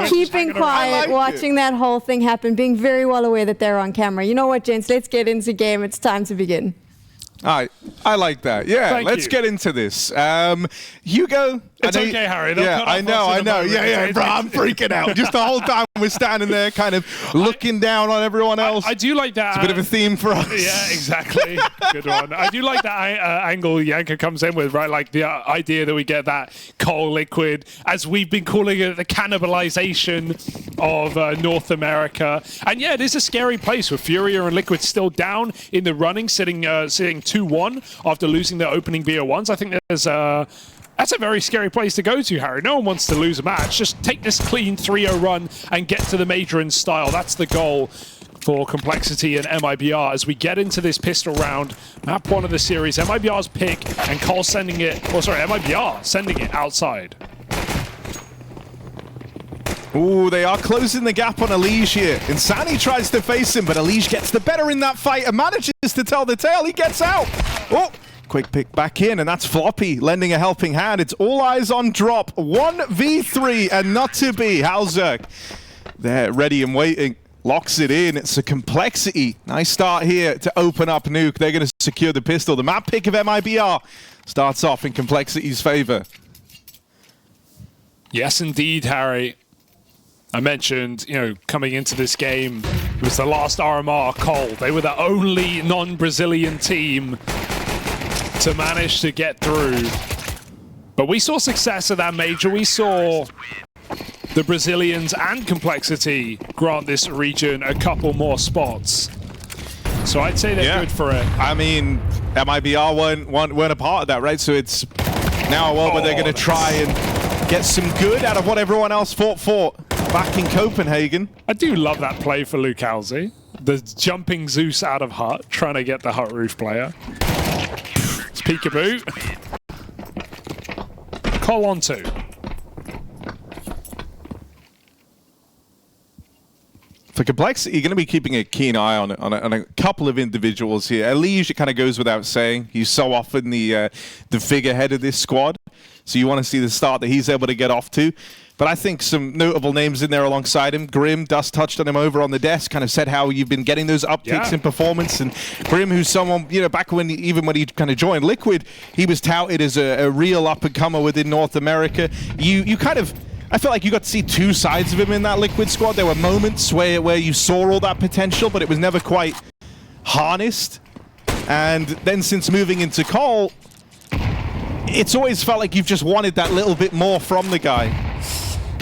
keeping quiet, watching that whole thing happen, being very well aware that they're on camera. You know what, gents? Let's get into game. It's time to begin. I like that. Yeah, let's get into this. Hugo. It's okay, Harry. Yeah, I know. Yeah, bro, I'm freaking out. Just the whole time we're standing there kind of looking down on everyone else. I do like that. It's a bit of a theme for us. Yeah, exactly. Good one. I do like that angle Yanka comes in with, right? Like the idea that we get that coal liquid, as we've been calling it, the cannibalization of North America. And yeah, it is a scary place with FURIA and Liquid still down in the running, sitting 2-1 after losing their opening BO1s. I think that's a very scary place to go to, Harry. No one wants to lose a match. Just take this clean 3-0 run and get to the major in style. That's the goal for Complexity and MIBR as we get into this pistol round. Map 1 of the series. MIBR's pick and Cole sending it, MIBR sending it outside. Ooh, they are closing the gap on Elige here. Insani tries to face him, but Elige gets the better in that fight and manages to tell the tale. He gets out. Oh! Quick pick back in, and that's Floppy lending a helping hand. It's all eyes on drop. 1v3 and not to be. Halzerk there, ready and waiting. Locks it in. It's a Complexity. Nice start here to open up Nuke. They're going to secure the pistol. The map pick of MIBR starts off in Complexity's favor. Yes, indeed, Harry. I mentioned, coming into this game, it was the last RMR Cole. They were the only non-Brazilian team to manage to get through. But we saw success at that major. We saw the Brazilians and Complexity grant this region a couple more spots. So I'd say they're good for it. I mean, MIBR weren't a part of that, right? So it's now a world where they're going to try and get some good out of what everyone else fought for back in Copenhagen. I do love that play for Luke Halsey. The jumping Zeus out of hut, trying to get the hut roof player. It's peekaboo. Cole on 2. For Complexity, you're going to be keeping a keen eye on a couple of individuals here. Elige, it kind of goes without saying. He's so often the figurehead of this squad. So you want to see the start that he's able to get off to. But I think some notable names in there alongside him. Grim, Dust touched on him over on the desk, kind of said how you've been getting those upticks in performance. And Grim, who's someone, back when he kind of joined Liquid, he was touted as a real up-and-comer within North America. You kind of, I feel like you got to see two sides of him in that Liquid squad. There were moments where you saw all that potential, but it was never quite harnessed. And then since moving into Cole, it's always felt like you've just wanted that little bit more from the guy.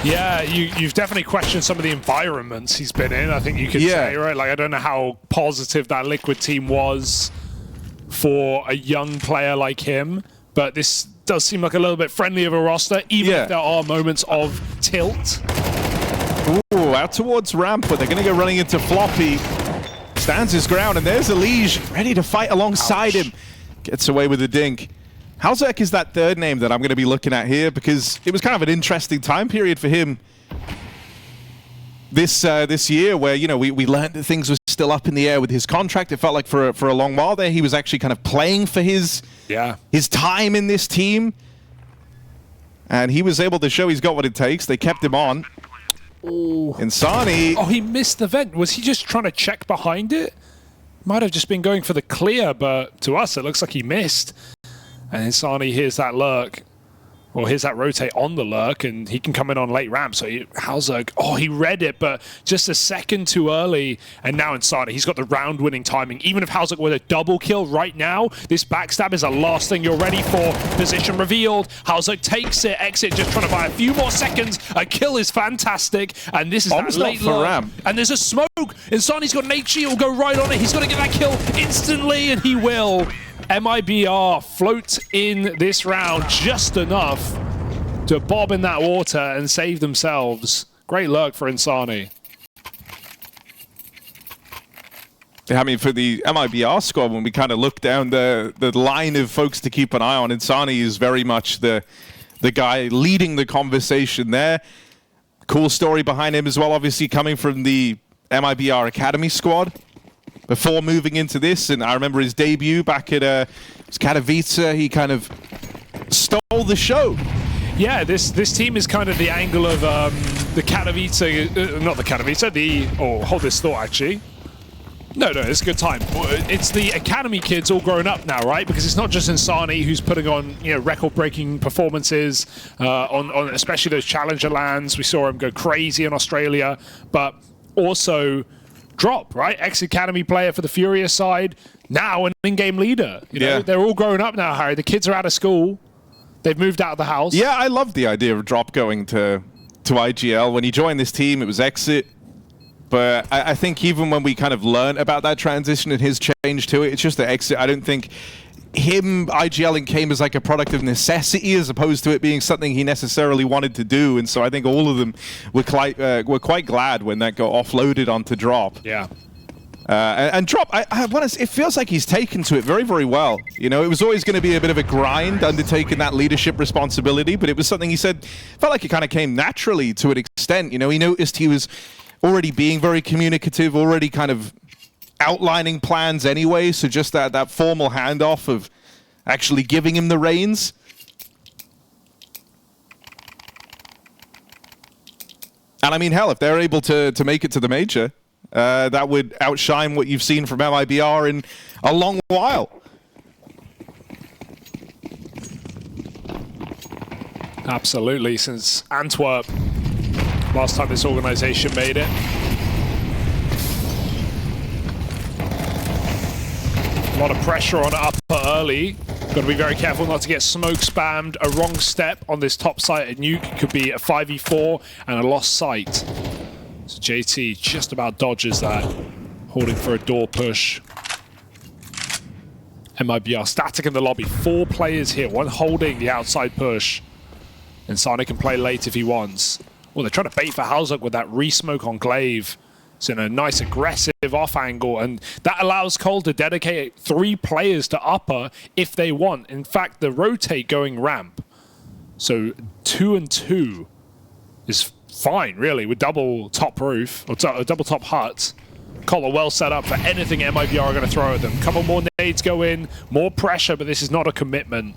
Yeah, you've definitely questioned some of the environments he's been in, I think you could say, right? Like, I don't know how positive that Liquid team was for a young player like him, but this does seem like a little bit friendly of a roster, even if there are moments of tilt. Ooh, out towards ramp, but they're going to go running into Floppy. Stands his ground, and there's Elige ready to fight alongside him. Gets away with the dink. Halzerk is that third name that I'm going to be looking at here because it was kind of an interesting time period for him this year where, we learned that things were still up in the air with his contract. It felt like for a long while there, he was actually kind of playing for his time in this team. And he was able to show he's got what it takes. They kept him on. Ooh. Insani. Oh, he missed the vent. Was he just trying to check behind it? Might have just been going for the clear, but to us, it looks like he missed. And Insani hears that lurk, or hears that rotate on the lurk, and he can come in on late ramp. So Halzerk, he read it, but just a second too early. And now Insani, he's got the round-winning timing. Even if Halzerk were a double kill right now, this backstab is the last thing you're ready for. Position revealed. Halzerk takes it. Exit just trying to buy a few more seconds. A kill is fantastic, and this is that late lurk. And there's a smoke. Insani's got an HE. He'll go right on it. He's got to get that kill instantly, and he will. MIBR float in this round just enough to bob in that water and save themselves. Great lurk for Insani. I mean, for the MIBR squad, when we kind of look down the line of folks to keep an eye on, Insani is very much the guy leading the conversation there. Cool story behind him as well, obviously coming from the MIBR Academy squad before moving into this. And I remember his debut back at Katowice. He kind of stole the show. Yeah, this team is kind of the angle of the Katowice, not the Katowice, hold this thought actually. No, it's a good time. It's the academy kids all grown up now, right? Because it's not just Insani who's putting on, record-breaking performances on especially those challenger lands. We saw him go crazy in Australia, but also Drop, right? Ex-academy player for the FURIA side, now an in-game leader. You know, they're all grown up now, Harry. The kids are out of school. They've moved out of the house. Yeah, I love the idea of Drop going to IGL. When he joined this team, it was exit. But I think even when we kind of learn about that transition and his change to it, it's just the exit. I don't think him IGLing came as like a product of necessity as opposed to it being something he necessarily wanted to do. And so I think all of them were quite glad when that got offloaded onto Drop. Yeah. And Drop, I want to. It feels like he's taken to it very, very well. You know, it was always going to be a bit of a grind undertaking that leadership responsibility, but it was something he said felt like it kind of came naturally to an extent. You know, he noticed he was already being very communicative, already kind of outlining plans anyway. So just that formal handoff of actually giving him the reins. And I mean, hell, if they're able to make it to the major, that would outshine what you've seen from MIBR in a long while. Absolutely, since Antwerp, last time this organization made it. A lot of pressure on upper early. Got to be very careful not to get smoke spammed. A wrong step on this top site at Nuke could be a 5v4 and a lost sight. So JT just about dodges that, holding for a door push. MIBR static in the lobby. 4 players here, 1 holding the outside push. And Sonic can play late if he wants. Well, they're trying to bait for Halzuk with that re-smoke on Glaive. It's in a nice aggressive off angle, and that allows Cole to dedicate 3 players to upper if they want. In fact, the rotate going ramp. So 2 and 2 is fine, really, with double top roof, or double top hut. Cole are well set up for anything MIBR are going to throw at them. Couple more nades go in, more pressure, but this is not a commitment.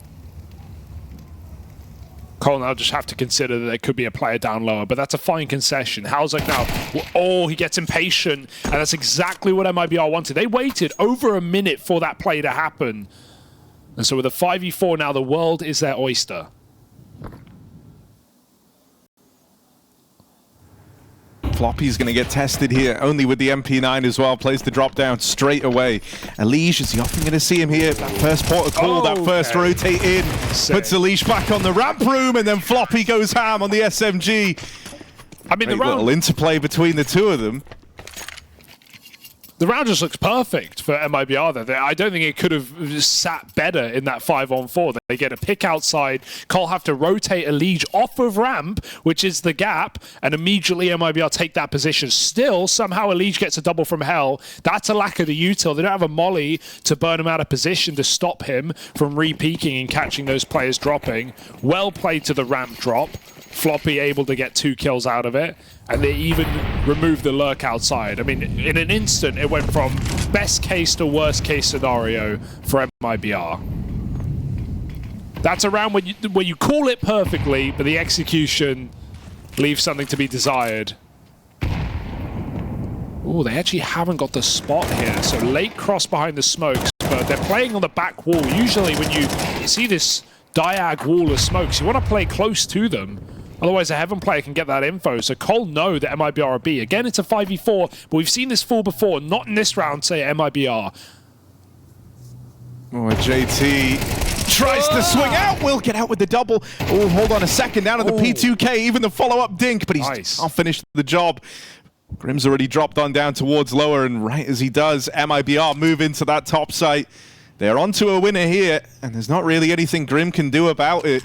Cole now just have to consider that there could be a player down lower, but that's a fine concession. Halzuk now, oh, he gets impatient, and that's exactly what MIBR wanted. They waited over a minute for that play to happen. And so with a 5v4 now, the world is their oyster. Floppy's going to get tested here, only with the MP9 as well. Plays the drop down straight away. Elish, is he often going to see him here? That first portal call, that first rotate in. Puts Elish back on the ramp room, and then Floppy goes ham on the SMG. I mean, the little interplay between the two of them. The round just looks perfect for MIBR there. I don't think it could have sat better in that 5-on-4. They get a pick outside. Cole have to rotate Elish off of ramp, which is the gap, and immediately MIBR take that position. Still, somehow Elish gets a double from hell. That's a lack of the util. They don't have a molly to burn him out of position to stop him from re-peaking and catching those players dropping. Well played to the ramp drop. Floppy able to get 2 kills out of it, and they even removed the lurk outside. I mean, in an instant, it went from best case to worst case scenario for MIBR. That's a round where you call it perfectly, but the execution leaves something to be desired. Oh, they actually haven't got the spot here, so late cross behind the smokes, but they're playing on the back wall. Usually when you see this diag wall of smokes, you want to play close to them. Otherwise, a Heaven player can get that info. So Cole know that MIBR are B. Again, it's a 5v4, but we've seen this fall before. Not in this round, say MIBR. Oh, JT tries to swing out. Will get out with the double. Oh, hold on a second. Down to the P2K. Even the follow-up dink, but he's not finished the job. Grim's already dropped on down towards lower, and right as he does, MIBR move into that top site. They're onto a winner here, and there's not really anything Grim can do about it.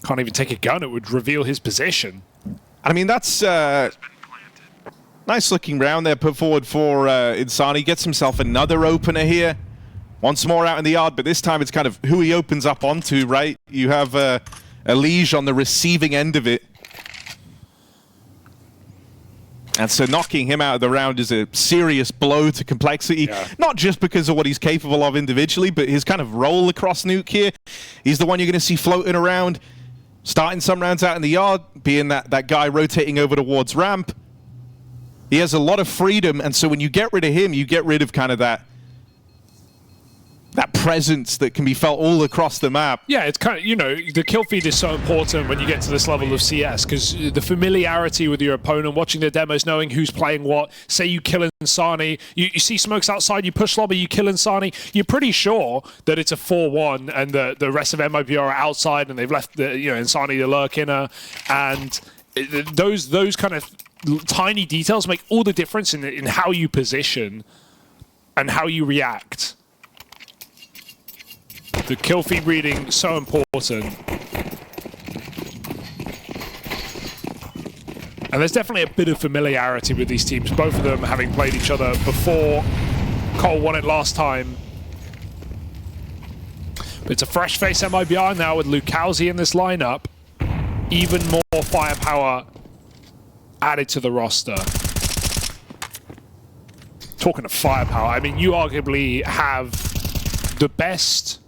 Can't even take a gun. It would reveal his position. I mean, that's nice looking round there put forward for Insani. Gets himself another opener here. Once more out in the yard, but this time it's kind of who he opens up onto, right? You have Elish on the receiving end of it. And so knocking him out of the round is a serious blow to complexity, not just because of what he's capable of individually, but his kind of role across Nuke here. He's the one you're going to see floating around, starting some rounds out in the yard, being that guy rotating over towards ramp. He has a lot of freedom, and so when you get rid of him, you get rid of kind of that presence that can be felt all across the map. Yeah, it's kind of, you know, the kill feed is so important when you get to this level of CS, because the familiarity with your opponent, watching the demos, knowing who's playing what. Say you kill Insani, you see smokes outside, you push lobby, you kill Insani, you're pretty sure that it's a 4-1 and the rest of MIBR are outside and they've left Insani to lurk inner, and those kind of tiny details make all the difference in how you position and how you react. The kill feed reading, so important. And there's definitely a bit of familiarity with these teams, both of them having played each other before. Cole won it last time. But it's a fresh face MIBR now with Lukowski in this lineup. Even more firepower added to the roster. Talking of firepower, I mean, you arguably have the best,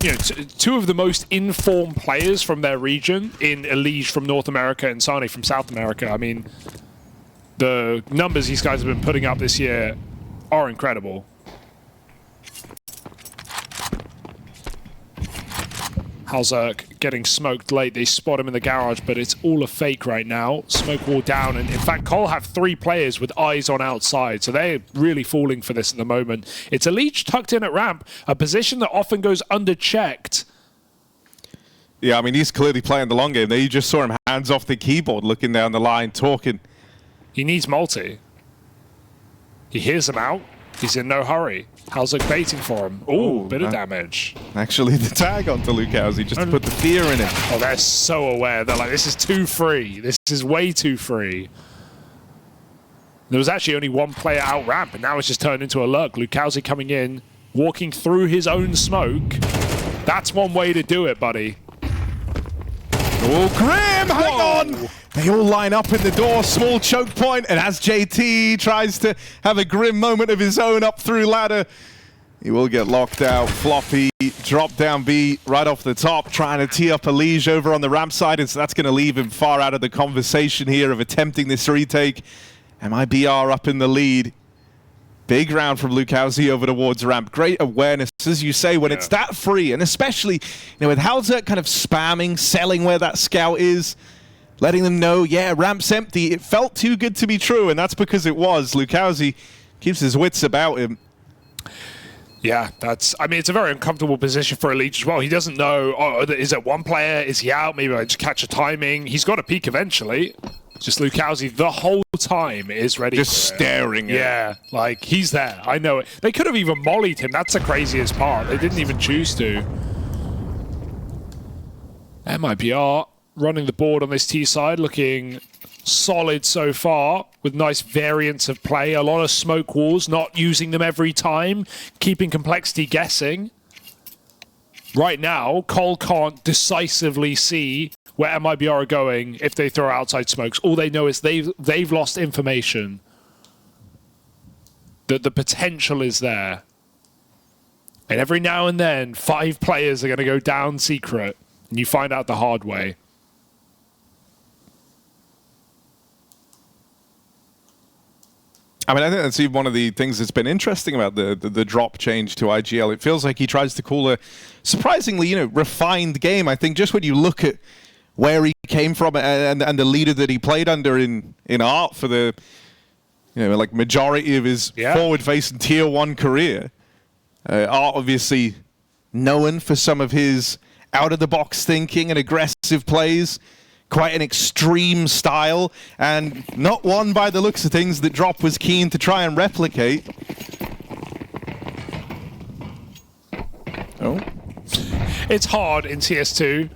you know, two of the most informed players from their region in Elige from North America and Sani from South America. I mean, the numbers these guys have been putting up this year are incredible. Halzerk getting smoked late. They spot him in the garage, but it's all a fake right now. Smoke wall down, and in fact, Cole have 3 players with eyes on outside, so they're really falling for this at the moment. It's a Leech tucked in at ramp, a position that often goes underchecked. Yeah, I mean, he's clearly playing the long game. There, you just saw him hands off the keyboard, looking down the line, talking. He needs multi. He hears him out. He's in no hurry. Halzerk baiting for him. Ooh, bit of damage. Actually, the tag onto Lukowski just to put the fear in him. Oh, they're so aware. They're like, this is too free. This is way too free. There was actually only 1 player out ramp, and now it's just turned into a lurk. Lukowski coming in, walking through his own smoke. That's one way to do it, buddy. Oh, Grim, hang on! They all line up in the door, small choke point, and as JT tries to have a Grim moment of his own up through ladder, he will get locked out. Floppy, drop down B right off the top, trying to tee up a Liege over on the ramp side, and so that's going to leave him far out of the conversation here of attempting this retake. MIBR up in the lead. Big round from Lukowski over towards ramp. Great awareness, as you say, when it's that free, and especially, you know, with Halzerk kind of spamming, selling where that scout is, letting them know, yeah, ramp's empty. It felt too good to be true, and that's because it was. Lukowski keeps his wits about him. Yeah, I mean, it's a very uncomfortable position for Elite as well. He doesn't know, oh, is it 1 player? Is he out? Maybe I just catch a timing. He's got a peek eventually. Just Lukowski the whole time is ready. Just staring at him. Yeah, like, he's there. I know it. They could have even mollied him. That's the craziest part. They didn't even choose to. MIBR running the board on this T side, looking solid so far, with nice variants of play. A lot of smoke walls, not using them every time, keeping complexity guessing. Right now, Cole can't decisively see where MIBR are going if they throw outside smokes. All they know is they've lost information. That the potential is there. And every now and then, 5 players are going to go down secret, and you find out the hard way. I mean, I think that's even one of the things that's been interesting about the drop change to IGL. It feels like he tries to call a surprisingly, you know, refined game. I think just when you look at where he came from and the leader that he played under in Art for the, you know, like majority of his forward-facing Tier 1 career. Art obviously known for some of his out-of-the-box thinking and aggressive plays. Quite an extreme style, and not one by the looks of things that Drop was keen to try and replicate. Oh. It's hard in CS2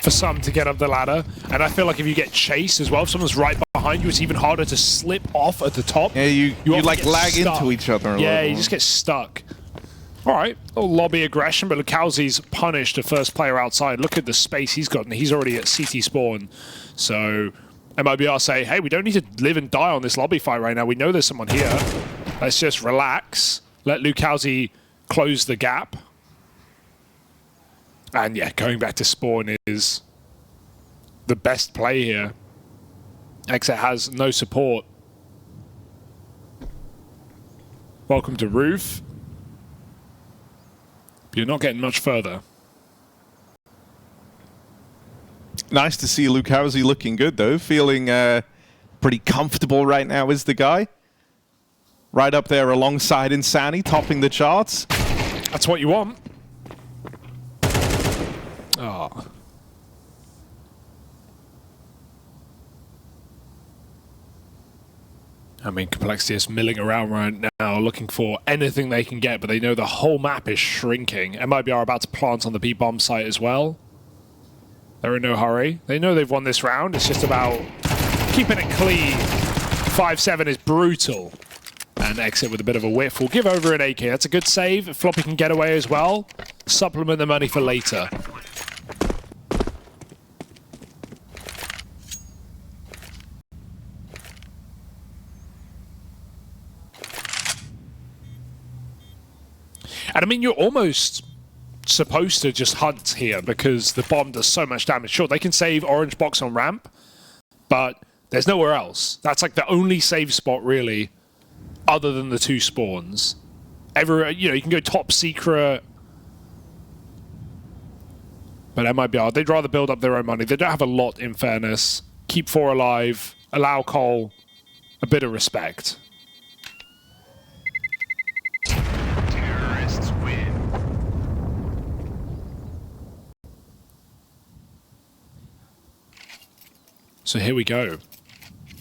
for some to get up the ladder, and I feel like if you get chased as well, if someone's right behind you, it's even harder to slip off at the top. Yeah, you like lag into each other a little. Yeah, you just get stuck. All right, a little lobby aggression, but Lukowski's punished the first player outside. Look at the space he's got, and he's already at CT spawn. So MIBR say, hey, we don't need to live and die on this lobby fight right now. We know there's someone here. Let's just relax. Let Lukowski close the gap. And yeah, going back to spawn is the best play here. Exit has no support. Welcome to Roof. You're not getting much further. Nice to see Luke Housie looking good, though. Feeling pretty comfortable right now is the guy. Right up there alongside Insani, topping the charts. That's what you want. Oh. I mean, Complexity is milling around right now, looking for anything they can get, but they know the whole map is shrinking. MIBR are about to plant on the B-bomb site as well. They're in no hurry. They know they've won this round. It's just about keeping it clean. 5-7 is brutal. And Exit with a bit of a whiff. We'll give over an AK. That's a good save. If Floppy can get away as well, supplement the money for later. And I mean, you're almost supposed to just hunt here because the bomb does so much damage. Sure, they can save orange box on ramp, but there's nowhere else. That's like the only save spot, really, other than the two spawns. You can go top secret, but MIBR, they'd rather build up their own money. They don't have a lot, in fairness. Keep 4 alive, allow Cole a bit of respect. So here we go.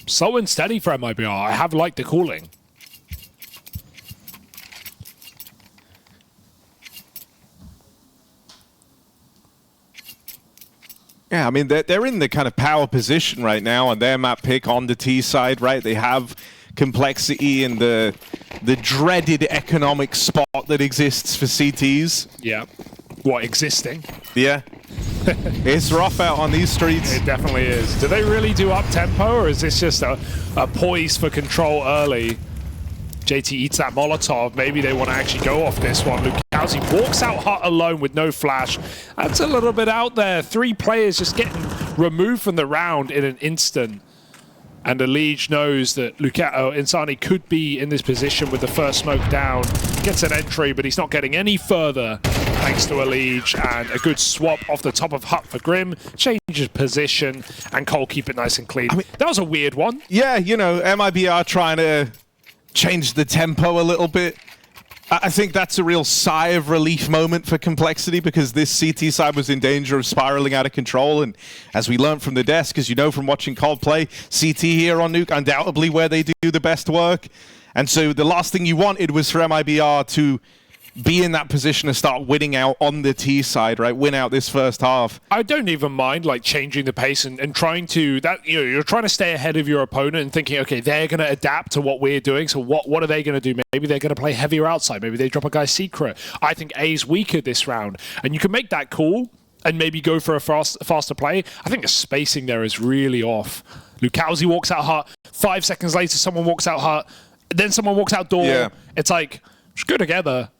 Slow and steady for MIBR. I have liked the calling. Yeah, I mean, they're in the kind of power position right now on their map pick on the T side, right? They have Complexity in the dreaded economic spot that exists for CTs. Yeah. What, existing? Yeah. It's rough out on these streets. It definitely is. Do they really do up tempo, or is this just a poise for control early? JT eats that Molotov. Maybe they want to actually go off this one. Luke Housie walks out hot alone with no flash. That's a little bit out there. 3 players just getting removed from the round in an instant. And the Liege knows that Insani could be in this position with the first smoke down. Gets an entry, but he's not getting any further thanks to a Liege. And a good swap off the top of Hut for Grim. Changes position, and Cole keep it nice and clean. I mean, that was a weird one. Yeah, you know, MIBR trying to change the tempo a little bit. I think that's a real sigh of relief moment for Complexity because this CT side was in danger of spiraling out of control. And as we learned from the desk, as you know from watching Cold play, CT here on Nuke, undoubtedly where they do the best work. And so the last thing you wanted was for MIBR to be in that position to start winning out on the T side, right? Win out this first half. I don't even mind like changing the pace and trying to you're trying to stay ahead of your opponent and thinking, okay, they're going to adapt to what we're doing. So what are they going to do? Maybe they're going to play heavier outside. Maybe they drop a guy secret. I think A's weaker this round, and you can make that call and maybe go for a faster play. I think the spacing there is really off. Luke Housie walks out hut. 5 seconds later, someone walks out hut. Then someone walks out door. Yeah. It's like, just go together.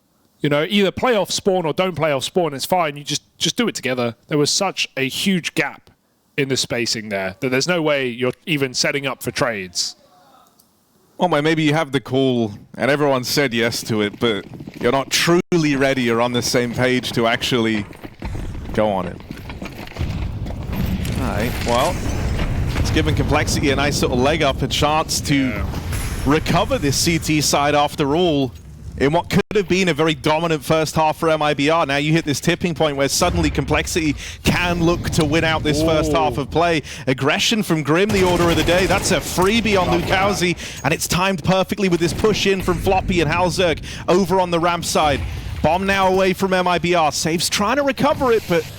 You know, either play off spawn or don't play off spawn. It's fine. You just do it together. There was such a huge gap in the spacing there that there's no way you're even setting up for trades. Well, maybe you have the call and everyone said yes to it, but you're not truly ready or on the same page to actually go on it. All right, well, it's given Complexity a nice little leg up, a chance to recover this CT side after all. In what could have been a very dominant first half for MIBR. Now you hit this tipping point where suddenly Complexity can look to win out this first half of play. Aggression from Grim, the order of the day. That's a freebie on Luke Housie, and it's timed perfectly with this push in from Floppy and Halzerg over on the ramp side. Bomb now away from MIBR. Saves trying to recover it, but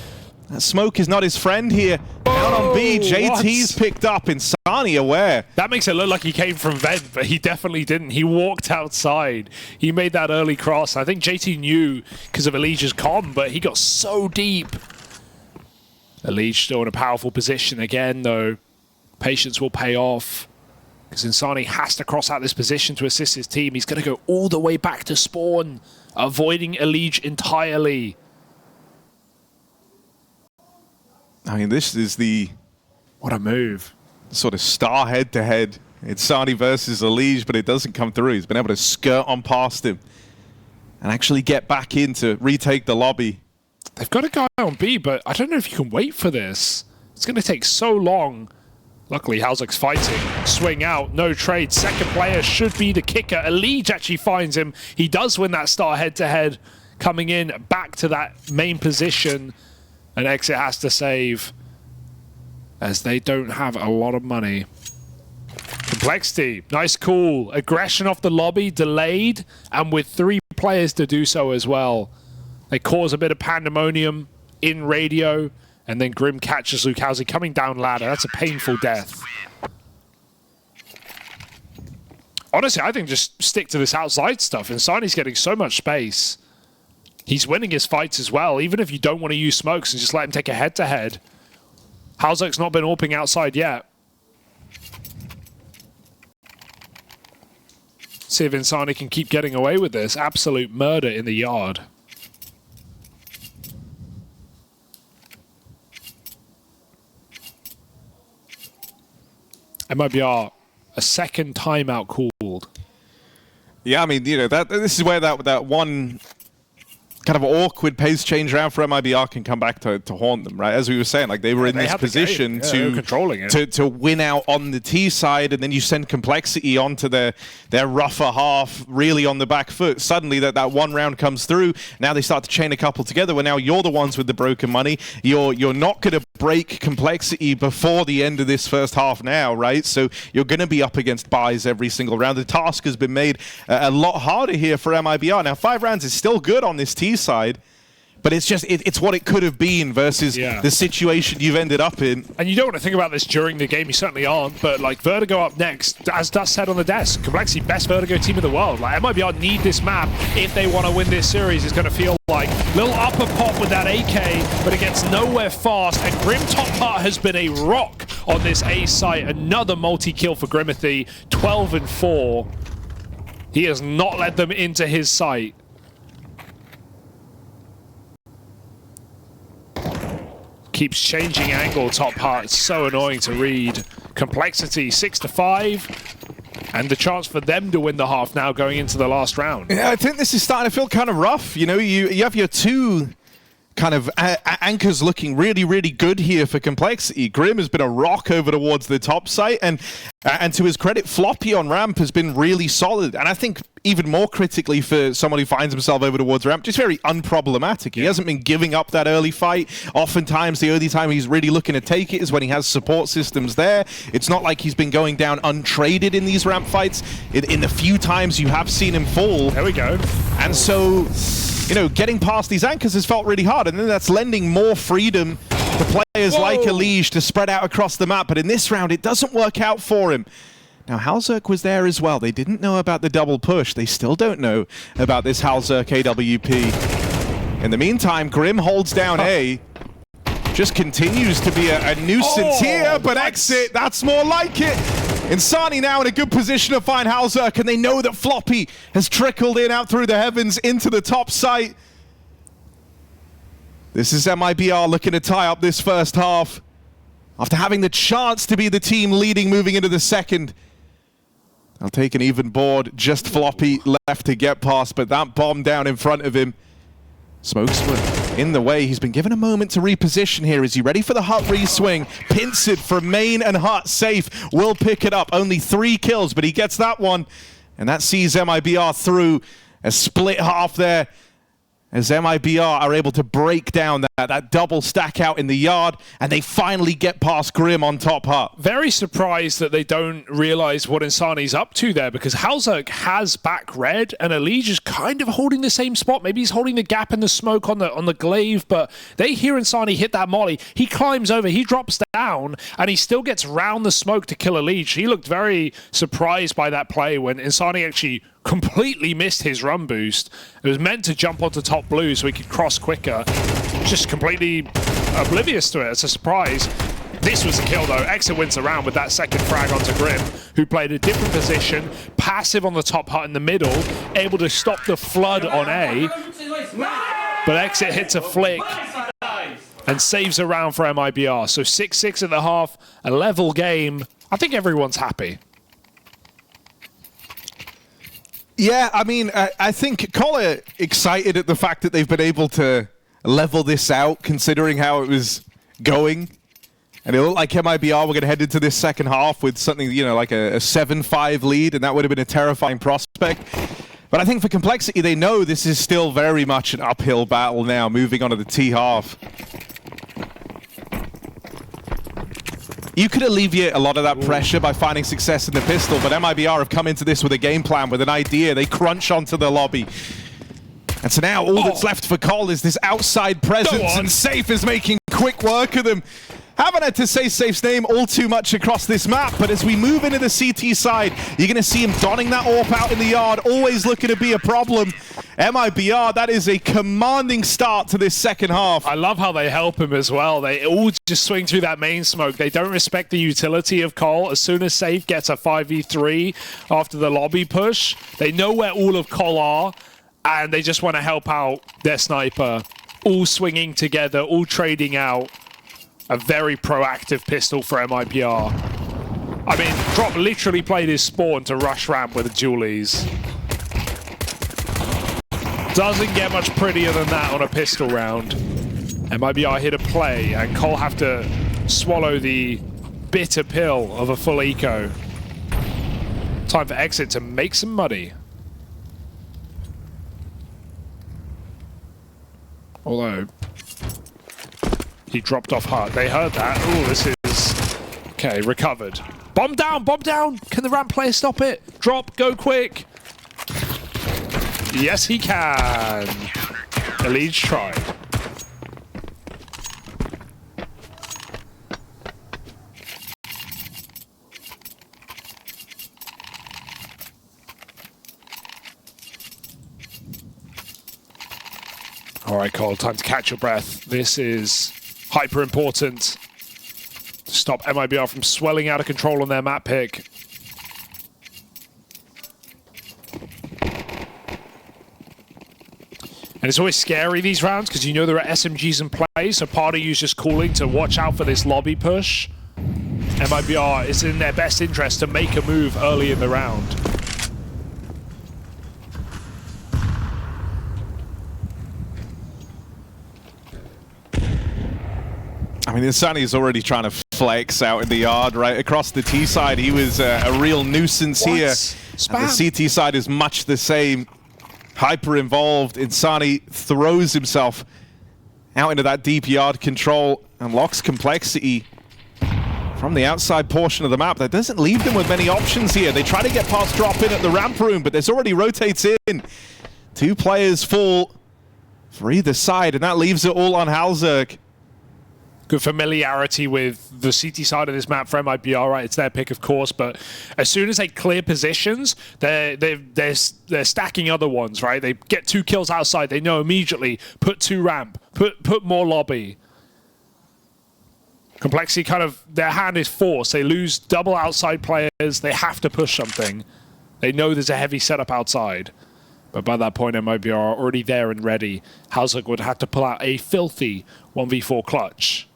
that smoke is not his friend here. Down on B, JT's picked up. Insani aware. That makes it look like he came from vent, but he definitely didn't. He walked outside. He made that early cross. I think JT knew because of Elige's comm, but he got so deep. Elige still in a powerful position again, though. Patience will pay off because Insani has to cross out this position to assist his team. He's going to go all the way back to spawn, avoiding Elige entirely. I mean, this is the What a move. sort of star head-to-head. It's Sani versus Elige, but it doesn't come through. He's been able to skirt on past him and actually get back in to retake the lobby. They've got a guy on B, but I don't know if you can wait for this. It's going to take so long. Luckily, Halzek's fighting. Swing out, no trade. Second player should be the kicker. Elige actually finds him. He does win that star head-to-head, coming in back to that main position. And Exit has to save, as they don't have a lot of money. Complexity, nice call. Aggression off the lobby, delayed, and with 3 players to do so as well. They cause a bit of pandemonium in radio, and then Grim catches Lukowski coming down ladder. That's a painful death. Honestly, I think just stick to this outside stuff. Insani's getting so much space. He's winning his fights as well, even if you don't want to use smokes and just let him take a head-to-head. Halzek's not been AWPing outside yet. See if Insani can keep getting away with this. Absolute murder in the yard. MIBR, a second timeout called. Yeah, I mean, you know, this is where that one kind of awkward pace change round for MIBR can come back to haunt them, right? As we were saying, like they were in this position to win out on the T side, and then you send Complexity onto their rougher half, really on the back foot. Suddenly that one round comes through. Now they start to chain a couple together, where now you're the ones with the broken money. You're not going to break Complexity before the end of this first half now, right? So you're going to be up against buys every single round. The task has been made a lot harder here for MIBR. Now 5 rounds is still good on this T side, but it's just it's what it could have been versus the situation you've ended up in. And you don't want to think about this during the game, you certainly aren't, but like Vertigo up next, as Dust said on the desk, Complexity best Vertigo team in the world. Like MIBR need this map if they want to win this series. It's going to feel like little upper pop with that AK, but it gets nowhere fast, and Grim top part has been a rock on this A site. Another multi-kill for Grimothy, 12 and 4. He has not let them into his site. Keeps changing angle, top part. It's so annoying to read. Complexity 6-5, and the chance for them to win the half now going into the last round. Yeah, I think this is starting to feel kind of rough. You know, you have your 2 kind of anchors looking really, really good here for Complexity. Grim has been a rock over towards the top site, and to his credit, Floppy on ramp has been really solid. And I think even more critically for someone who finds himself over towards ramp, just very unproblematic. He hasn't been giving up that early fight. Oftentimes, the only time he's really looking to take it is when he has support systems there. It's not like he's been going down untraded in these ramp fights. In the few times you have seen him fall. There we go. And so, you know, getting past these anchors has felt really hard, and then that's lending more freedom to players like Elige to spread out across the map. But in this round, it doesn't work out for him. Now, Halzek was there as well. They didn't know about the double push. They still don't know about this Halzek AWP. In the meantime, Grim holds down A. Just continues to be a nuisance here, but Exit, that's more like it. Insani now in a good position to find Halzek, and they know that Floppy has trickled in out through the heavens into the top site. This is MIBR looking to tie up this first half after having the chance to be the team leading moving into the second. I'll take an even board, just Floppy left to get past, but that bomb down in front of him. Smokes were in the way. He's been given a moment to reposition here. Is he ready for the Hut re-swing? Pincid from main and Hut safe. Will pick it up. Only 3 kills, but he gets that one. And that sees MIBR through a split half there, as MIBR are able to break down that double stack out in the yard, and they finally get past Grim on top Hut. Very surprised that they don't realize what Insani's up to there, because Halzek has back red, and Elige is kind of holding the same spot. Maybe he's holding the gap in the smoke on the glaive, but they hear Insani hit that molly. He climbs over, he drops down, and he still gets round the smoke to kill Elige. He looked very surprised by that play when Insani actually completely missed his run boost. It was meant to jump onto top blue so he could cross quicker. Just completely oblivious to it. It's a surprise. This was a kill though. Exit wins the round with that second frag onto Grim, who played a different position, passive on the top Hut in the middle, able to stop the flood on A. But Exit hits a flick. and saves a round for MIBR. So 6-6 at the half, a level game. I think everyone's happy. Yeah, I mean, I think Collar excited at the fact that they've been able to level this out, considering how it was going. And it looked like MIBR were going to head into this second half with something, you know, like a 7-5 lead, and that would have been a terrifying prospect. But I think for Complexity, they know this is still very much an uphill battle now, moving on to the T half. You could alleviate a lot of that pressure by finding success in the pistol, but MIBR have come into this with a game plan, with an idea. They crunch onto the lobby. And so now all that's left for Cole is this outside presence, and Safe is making quick work of them. Haven't had to say Safe's name all too much across this map, but as we move into the CT side, you're going to see him donning that AWP out in the yard, always looking to be a problem. MIBR, that is a commanding start to this second half. I love how they help him as well. They all just swing through that main smoke. They don't respect the utility of Cole. As soon as Safe gets a 5v3 after the lobby push, they know where all of Cole are, and they just want to help out their sniper. All swinging together, all trading out. A very proactive pistol for MIBR. I mean, Drop literally played his spawn to rush ramp with the dualies. Doesn't get much prettier than that on a pistol round. MIBR hit a play, and Cole have to swallow the bitter pill of a full eco. Time for Exit to make some money. Although he dropped off hard. They heard that. Oh, this is... Okay, recovered. Bomb down! Bomb down! Can the ramp player stop it? Drop, go quick! Yes, he can. Elite tried. All right, Cole, time to catch your breath. This is hyper important to stop MIBR from swelling out of control on their map pick. And it's always scary, these rounds, because you know there are SMGs in play, so part of you is just calling to watch out for this lobby push. MIBR is in their best interest to make a move early in the round. I mean, Insani is already trying to flex out in the yard, right? Across the T side, he was a real nuisance here. And the CT side is much the same. Hyper involved. Insani throws himself out into that deep yard control and locks Complexity from the outside portion of the map. That doesn't leave them with many options here. They try to get past drop in at the ramp room, but there's already rotates in. Two players fall for either side, and that leaves it all on Halzerg. Good familiarity with the CT side of this map for MIBR, right? It's their pick, of course, but as soon as they clear positions, they're stacking other ones, right? They get 2 kills outside, they know immediately, put 2 ramp, put more lobby. Complexity kind of, their hand is forced. They lose double outside players, they have to push something. They know there's a heavy setup outside. But by that point, MIBR are already there and ready. Halzerg would have to pull out a filthy 1v4 clutch.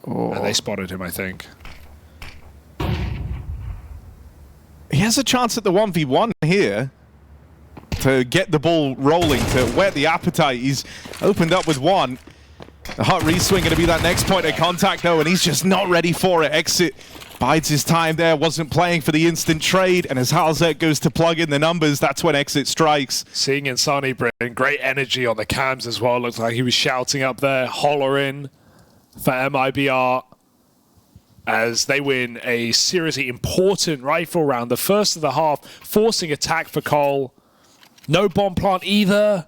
Oh. And they spotted him, I think. He has a chance at the 1v1 here to get the ball rolling, to whet the appetite. He's opened up with one. The hot re-swing going to be that next point of contact, though, and he's just not ready for it. Exit bides his time there, wasn't playing for the instant trade, and as Halzerg goes to plug in the numbers, that's when Exit strikes. Seeing Insani bring great energy on the cams as well. Looks like he was shouting up there, hollering for MIBR as they win a seriously important rifle round. The first of the half, forcing attack for Cole. No bomb plant either.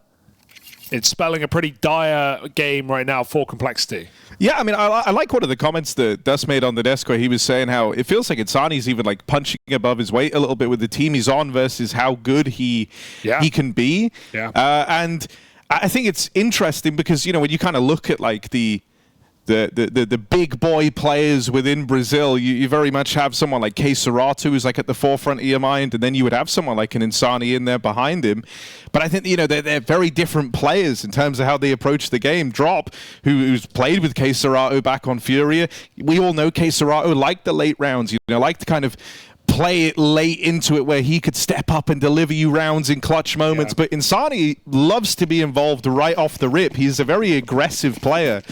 It's spelling a pretty dire game right now for Complexity. Yeah, I mean, I like one of the comments that Dust made on the desk where he was saying how it feels like Insani's even like punching above his weight a little bit with the team he's on versus how good he can be. Yeah. And I think it's interesting because, you know, when you kind of look at like the the big boy players within Brazil. You very much have someone like KRÜ who's like at the forefront of your mind, and then you would have someone like an Insani in there behind him. But I think, you know, they're very different players in terms of how they approach the game. Drop, who's played with KRÜ back on FURIA. We all know KRÜ liked the late rounds, you know, like to kind of play it late into it where he could step up and deliver you rounds in clutch moments. Yeah. But Insani loves to be involved right off the rip. He's a very aggressive player.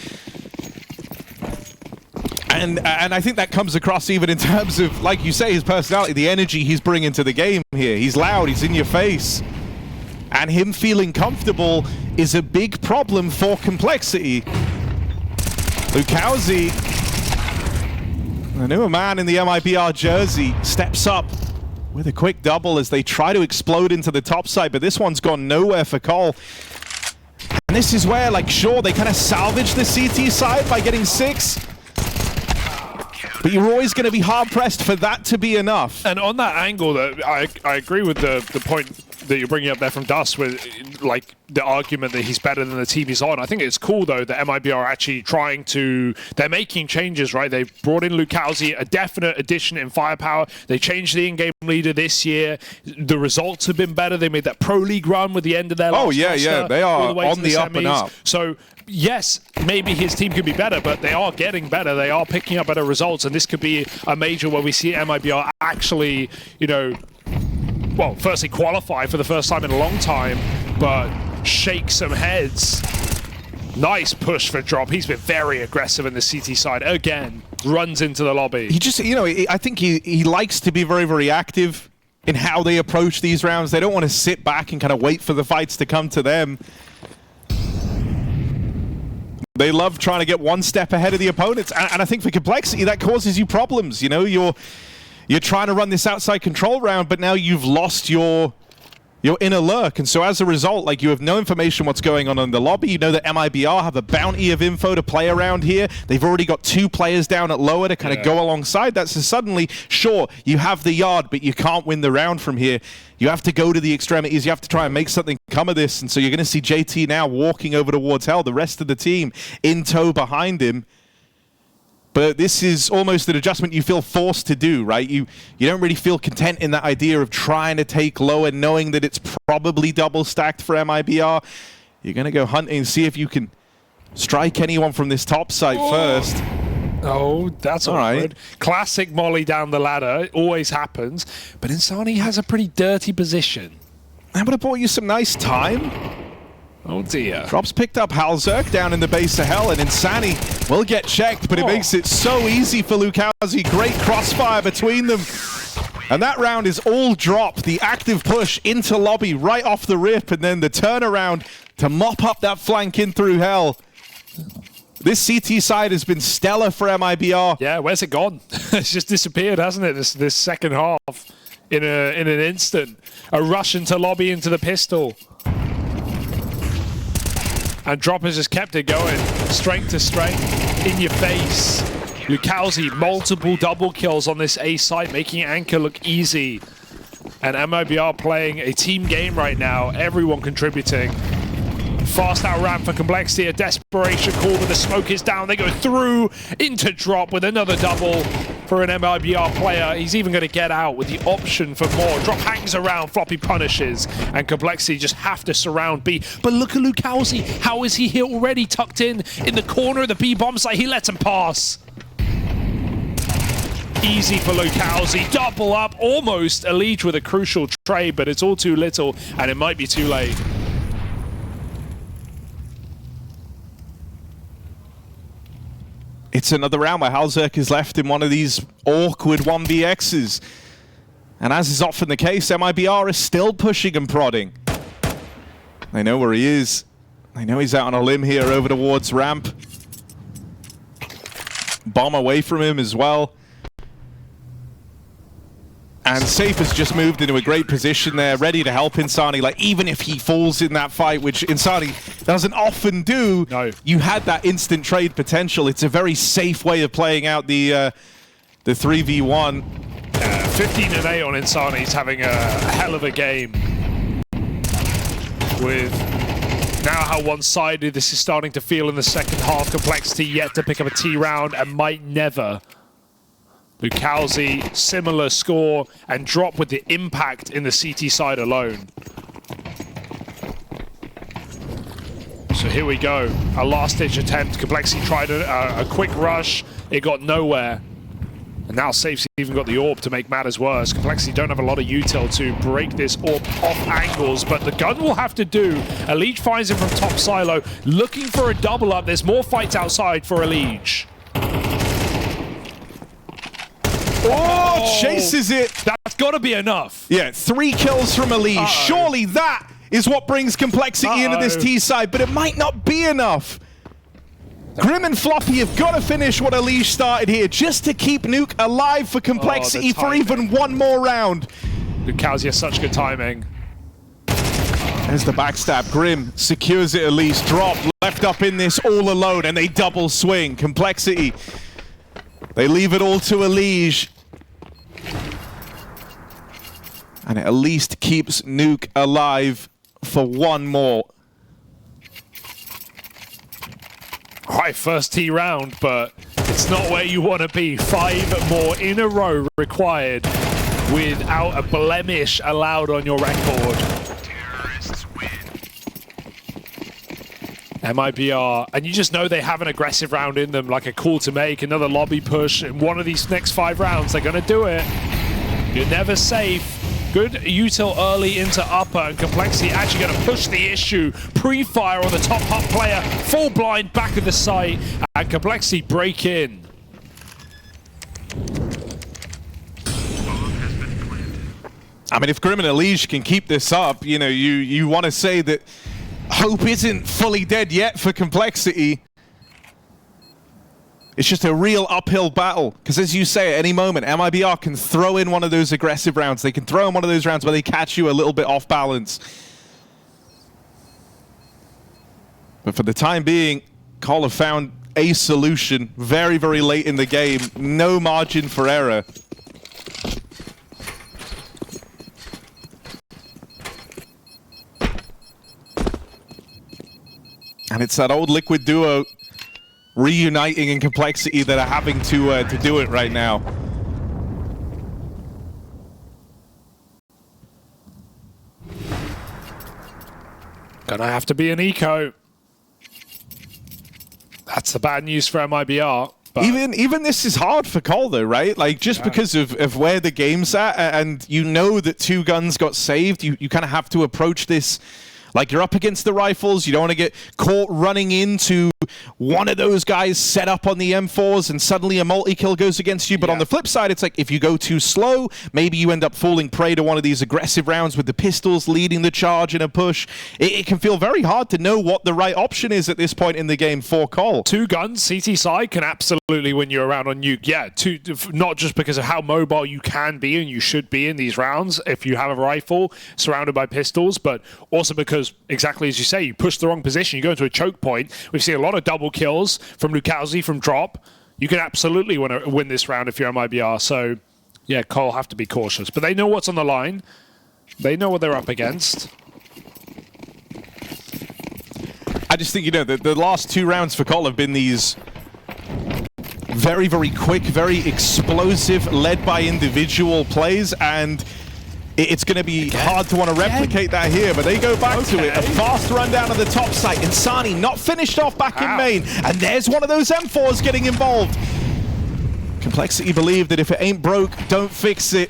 And I think that comes across even in terms of, like you say, his personality, the energy he's bringing to the game here. He's loud, he's in your face. And him feeling comfortable is a big problem for Complexity. Lukowski, the newer man in the MIBR jersey, steps up with a quick double as they try to explode into the top side, but this one's gone nowhere for Cole. And this is where, like, sure, they kind of salvage the CT side by getting 6. But you're always going to be hard-pressed for that to be enough. And on that angle, that I agree with the point that you're bringing up there from Dust with, like, the argument that he's better than the team he's on. I think it's cool, though, that MIBR are actually trying to... They're making changes, right? They've brought in Lukowski, a definite addition in firepower. They changed the in-game leader this year. The results have been better. They made that Pro League run with the end of their last roster, they are on the up and up. So... yes, maybe his team could be better, but they are getting better. They are picking up better results, and this could be a major where we see MIBR actually, you know, well, firstly qualify for the first time in a long time, but shake some heads. Nice push for Drop. He's been very aggressive in the CT side. Again, runs into the lobby. He just, you know, I think he likes to be very, very active in how they approach these rounds. They don't want to sit back and kind of wait for the fights to come to them. They love trying to get one step ahead of the opponents, and I think for Complexity that causes you problems. You know, you're trying to run this outside control round, but now you've lost your inner lurk, and so as a result, like, you have no information what's going on in the lobby. You know that MIBR have a bounty of info to play around here. They've already got 2 players down at lower to kind of go alongside that. So suddenly, sure, you have the yard, but you can't win the round from here. You have to go to the extremities. You have to try and make something come of this. And so you're going to see JT now walking over towards Hell, the rest of the team in tow behind him. But this is almost an adjustment you feel forced to do, right? You don't really feel content in that idea of trying to take lower, knowing that it's probably double stacked for MIBR. You're going to go hunting and see if you can strike anyone from this top side first. Oh, that's all right. Classic molly down the ladder. It always happens. But Insani has a pretty dirty position. That would have bought you some nice time. Oh dear. Drops picked up Halzerk down in the base of Hell, and Insani will get checked, but it makes it so easy for Lukowski. Great crossfire between them. And that round is all Drop. The active push into lobby right off the rip, and then the turnaround to mop up that flank in through Hell. This CT side has been stellar for MIBR. Yeah, where's it gone? It's just disappeared, hasn't it, this second half in an instant. A rush into lobby into the pistol. And Drop has just kept it going. Strength to strength, in your face. Lukowski, multiple double kills on this A site, making Anchor look easy. And MIBR playing a team game right now, everyone contributing. Fast out ramp for Complexity, a desperation call, but the smoke is down. They go through into Drop with another double for an MIBR player. He's even going to get out with the option for more. Drop hangs around, Floppy punishes, and Complexity just have to surround B. But look at Lukowski. How is he here already tucked in the corner of the B bomb site? He lets him pass. Easy for Lukowski. Double up, almost a lead with a crucial trade, but it's all too little, and it might be too late. It's another round where Halzerk is left in one of these awkward 1vx's. And as is often the case, MIBR is still pushing and prodding. They know where he is. They know he's out on a limb here over towards ramp. Bomb away from him as well. And Safe has just moved into a great position there, ready to help Insani. Like, even if he falls in that fight, which Insani doesn't often do, you had that instant trade potential. It's a very safe way of playing out the 3v1. 15-8 on Insani. He's having a hell of a game with Now how one-sided this is starting to feel in the second half. Complexity yet to pick up a T round and might never. Buchholz, similar score, and drop with the impact in the CT side alone. So here we go, a last-ditch attempt. Complexity tried a quick rush, it got nowhere. And now Safe's even got the orb to make matters worse. Complexity don't have a lot of util to break this orb off angles, but the gun will have to do. Elige finds him from top silo, looking for a double up. There's more fights outside for Elige. Oh, chases it. That's got to be enough. Yeah, 3 kills from Elige. Surely that is what brings Complexity into this T side, but it might not be enough. Grim and Floppy have got to finish what Elige started here just to keep Nuke alive for Complexity for even one more round. Buchholz has such good timing. There's the backstab. Grim secures it. Elige drop left up in this all alone, and they double swing. Complexity, they leave it all to Elige, and it at least keeps Nuke alive for one more. Right, first T round, but it's not where you want to be. 5 more in a row required without a blemish allowed on your record. MIBR, and you just know they have an aggressive round in them, like a call to make, another lobby push. In one of these next 5 rounds, they're going to do it. You're never safe. Good util early into upper, and Complexity actually going to push the issue. Pre-fire on the top hub player, full blind back of the site, and Complexity break in. I mean, if Grim and Elige can keep this up, you know, you want to say that hope isn't fully dead yet for Complexity. It's just a real uphill battle, because as you say, at any moment, MIBR can throw in one of those aggressive rounds. They can throw in one of those rounds where they catch you a little bit off balance. But for the time being, Cole have found a solution very, very late in the game. No margin for error. And it's that old Liquid duo reuniting in Complexity that are having to do it right now. Gonna have to be an eco. That's the bad news for MIBR. But Even this is hard for Cole though, right? Like, just because of where the game's at, and you know that 2 guns got saved, you kind of have to approach this like you're up against the rifles. You don't want to get caught running into one of those guys set up on the M4s and suddenly a multi-kill goes against you. But on the flip side, it's like if you go too slow, maybe you end up falling prey to one of these aggressive rounds with the pistols leading the charge in a push. It can feel very hard to know what the right option is at this point in the game for Cole. 2 guns, CT side, can absolutely win you around on Nuke. Yeah, not just because of how mobile you can be and you should be in these rounds if you have a rifle surrounded by pistols, but also because, exactly as you say, you push the wrong position, you go into a choke point. We've seen a lot of double kills from Buchholz from drop. You can absolutely win this round if you're MIBR. So, yeah, Cole have to be cautious. But they know what's on the line. They know what they're up against. I just think, you know, the last 2 rounds for Cole have been these very, very quick, very explosive, led by individual plays, and it's going to be hard to want to replicate that here, but they go back to it. A fast run down to the top site. Insani not finished off back in main, and there's one of those M4s getting involved. Complexity believe that if it ain't broke, don't fix it.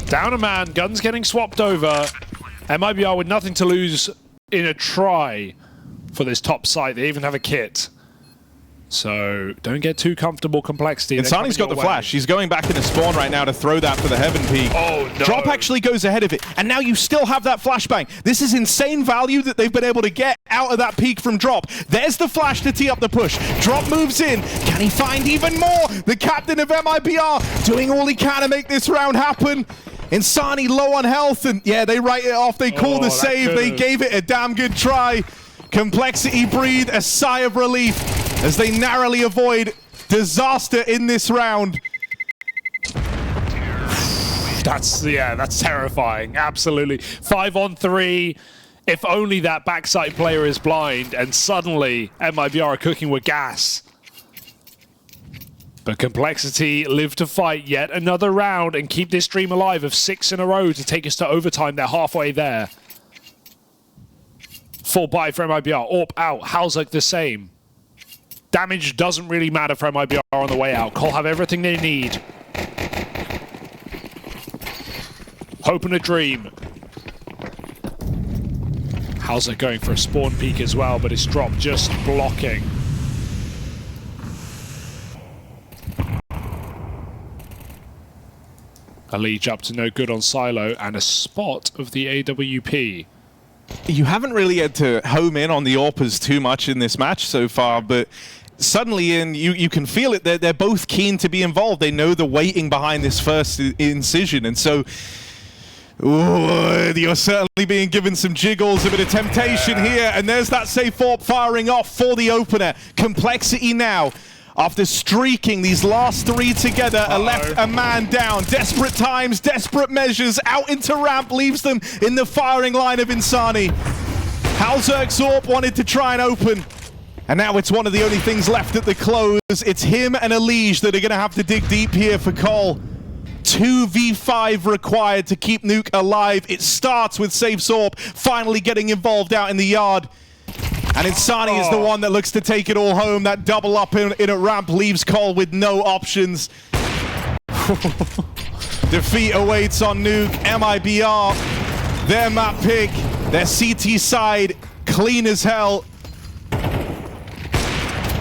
Down a man, guns getting swapped over. MIBR with nothing to lose in a try for this top site. They even have a kit. So don't get too comfortable, Complexity. Insani's got the flash. He's going back into spawn right now to throw that for the heaven peak. Oh, no. Drop actually goes ahead of it, and now you still have that flashbang. This is insane value that they've been able to get out of that peak from Drop. There's the flash to tee up the push. Drop moves in. Can he find even more? The captain of MIBR doing all he can to make this round happen. Insani low on health, and yeah, they write it off. They call the save. They gave it a damn good try. Complexity breathe a sigh of relief as they narrowly avoid disaster in this round. That's terrifying. Absolutely. 5 on 3. If only that backside player is blind and suddenly MIBR are cooking with gas. But Complexity live to fight yet another round and keep this dream alive of 6 in a row to take us to overtime. They're halfway there. Full buy for MIBR. Orp out. Halzuk the same. Damage doesn't really matter for MIBR on the way out. Cole have everything they need. Hope and a dream. Halzuk going for a spawn peek as well, but it's dropped just blocking. A leech up to no good on Silo and a spot of the AWP. You haven't really had to home in on the AWPers too much in this match so far, but suddenly you can feel it. They're both keen to be involved. They know the waiting behind this first incision, and so ooh, you're certainly being given some jiggles, a bit of temptation here, and there's that safe AWP firing off for the opener. Complexity now, after streaking these last 3 together, are left a man down. Desperate times, desperate measures, out into ramp, leaves them in the firing line of Insani. Halzuk's AWP wanted to try and open, and now it's one of the only things left at the close. It's him and Elige that are going to have to dig deep here for Cole. 2v5 required to keep Nuke alive. It starts with Safe's AWP finally getting involved out in the yard. And Insani is the one that looks to take it all home. That double up in a ramp leaves Cole with no options. Defeat awaits on Nuke. MIBR, their map pick, their CT side, clean as hell.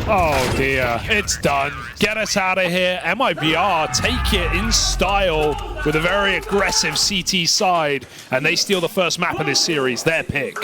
Oh dear, it's done. Get us out of here. MIBR take it in style with a very aggressive CT side, and they steal the first map of this series, their pick.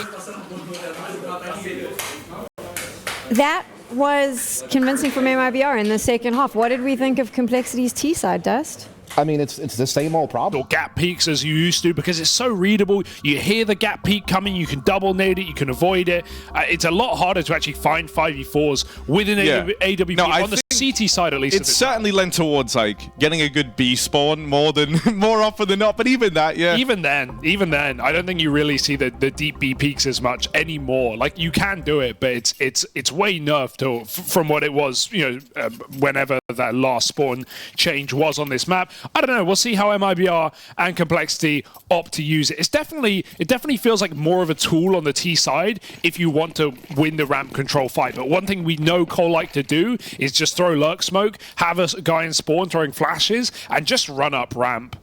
That was convincing from MIBR in the second half. What did we think of Complexity's T side, Dust? I mean, it's the same old problem. Or gap peaks as you used to, because it's so readable. You hear the gap peak coming, you can double nade it, you can avoid it. It's a lot harder to actually find 5v4s with an AWP on the CT side, at least. It's certainly lent towards like getting a good B spawn more often than not. But even that, yeah. Even then, I don't think you really see the deep B peaks as much anymore. Like, you can do it, but it's way nerfed from what it was, you know, whenever that last spawn change was on this map. I don't know. We'll see how MIBR and Complexity opt to use it. It definitely feels like more of a tool on the T side if you want to win the ramp control fight. But one thing we know Cole like to do is just throw lurk smoke, have a guy in spawn throwing flashes, and just run up ramp.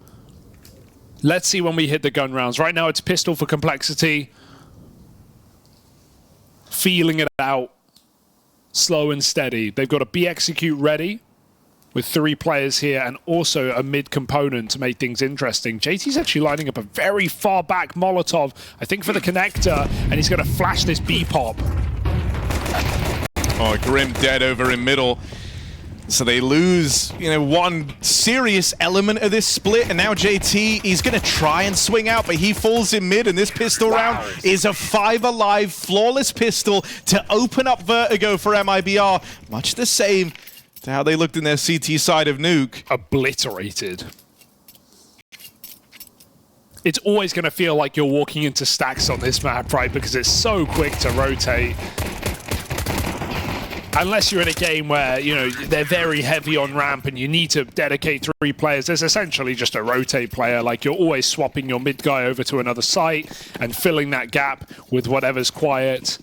Let's see when we hit the gun rounds. Right now it's pistol for Complexity. Feeling it out. Slow and steady. They've got a B execute ready, with 3 players here and also a mid component to make things interesting. JT's actually lining up a very far back Molotov, I think for the connector, and he's going to flash this B pop. Oh, Grim dead over in middle. So they lose, you know, one serious element of this split, and now JT, he's going to try and swing out, but he falls in mid, and this pistol round is a 5 alive, flawless pistol to open up Vertigo for MIBR. Much the same to how they looked in their CT side of Nuke. Obliterated. It's always going to feel like you're walking into stacks on this map, right? Because it's so quick to rotate. Unless you're in a game where, you know, they're very heavy on ramp and you need to dedicate 3 players, there's essentially just a rotate player. Like, you're always swapping your mid guy over to another site and filling that gap with whatever's quiet.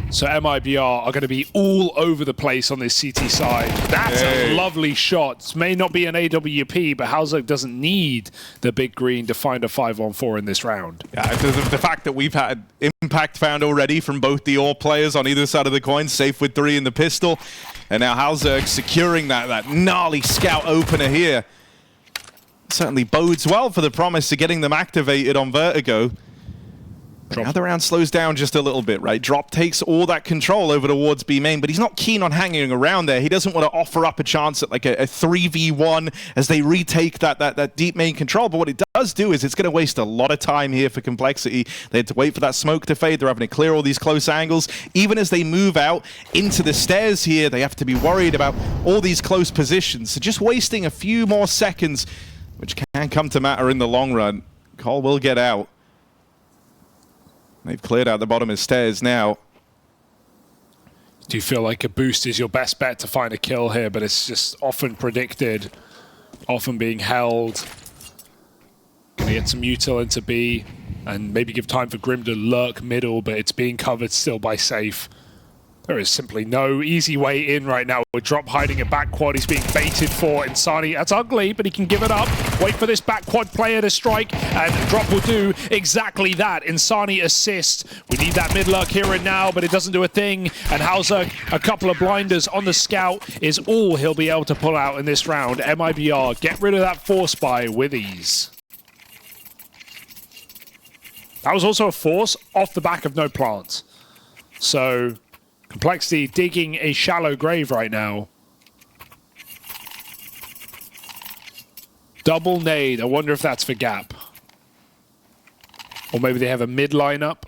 So MIBR are going to be all over the place on this CT side. That's a lovely shot. May not be an AWP, but Halzuk doesn't need the big green to find a 5-on-4 in this round. Yeah, the fact that we've had impact found already from both the AWP players on either side of the coin, safe with 3 in the pistol, and now Halzuk securing that gnarly scout opener here. Certainly bodes well for the promise of getting them activated on Vertigo. Now the round slows down just a little bit, right? Drop takes all that control over towards B main, but he's not keen on hanging around there. He doesn't want to offer up a chance at like a 3v1 as they retake that deep main control. But what it does do is it's going to waste a lot of time here for Complexity. They had to wait for that smoke to fade. They're having to clear all these close angles. Even as they move out into the stairs here, they have to be worried about all these close positions. So just wasting a few more seconds, which can come to matter in the long run. Cole will get out. They've cleared out the bottom of stairs now. Do you feel like a boost is your best bet to find a kill here, but it's just often predicted, often being held? Gonna get some util into B, and maybe give time for Grim to lurk middle, but it's being covered still by safe. There is simply no easy way in right now. With Drop hiding a back quad, he's being baited for Insani. That's ugly, but he can give it up. Wait for this back quad player to strike, and Drop will do exactly that. Insani assist. We need that mid lurk here and now, but it doesn't do a thing. And Hauser, a couple of blinders on the scout, is all he'll be able to pull out in this round. MIBR, get rid of that force buy with ease. That was also a force off the back of no plant. So Complexity digging a shallow grave right now. Double nade. I wonder if that's for gap. Or maybe they have a mid lineup.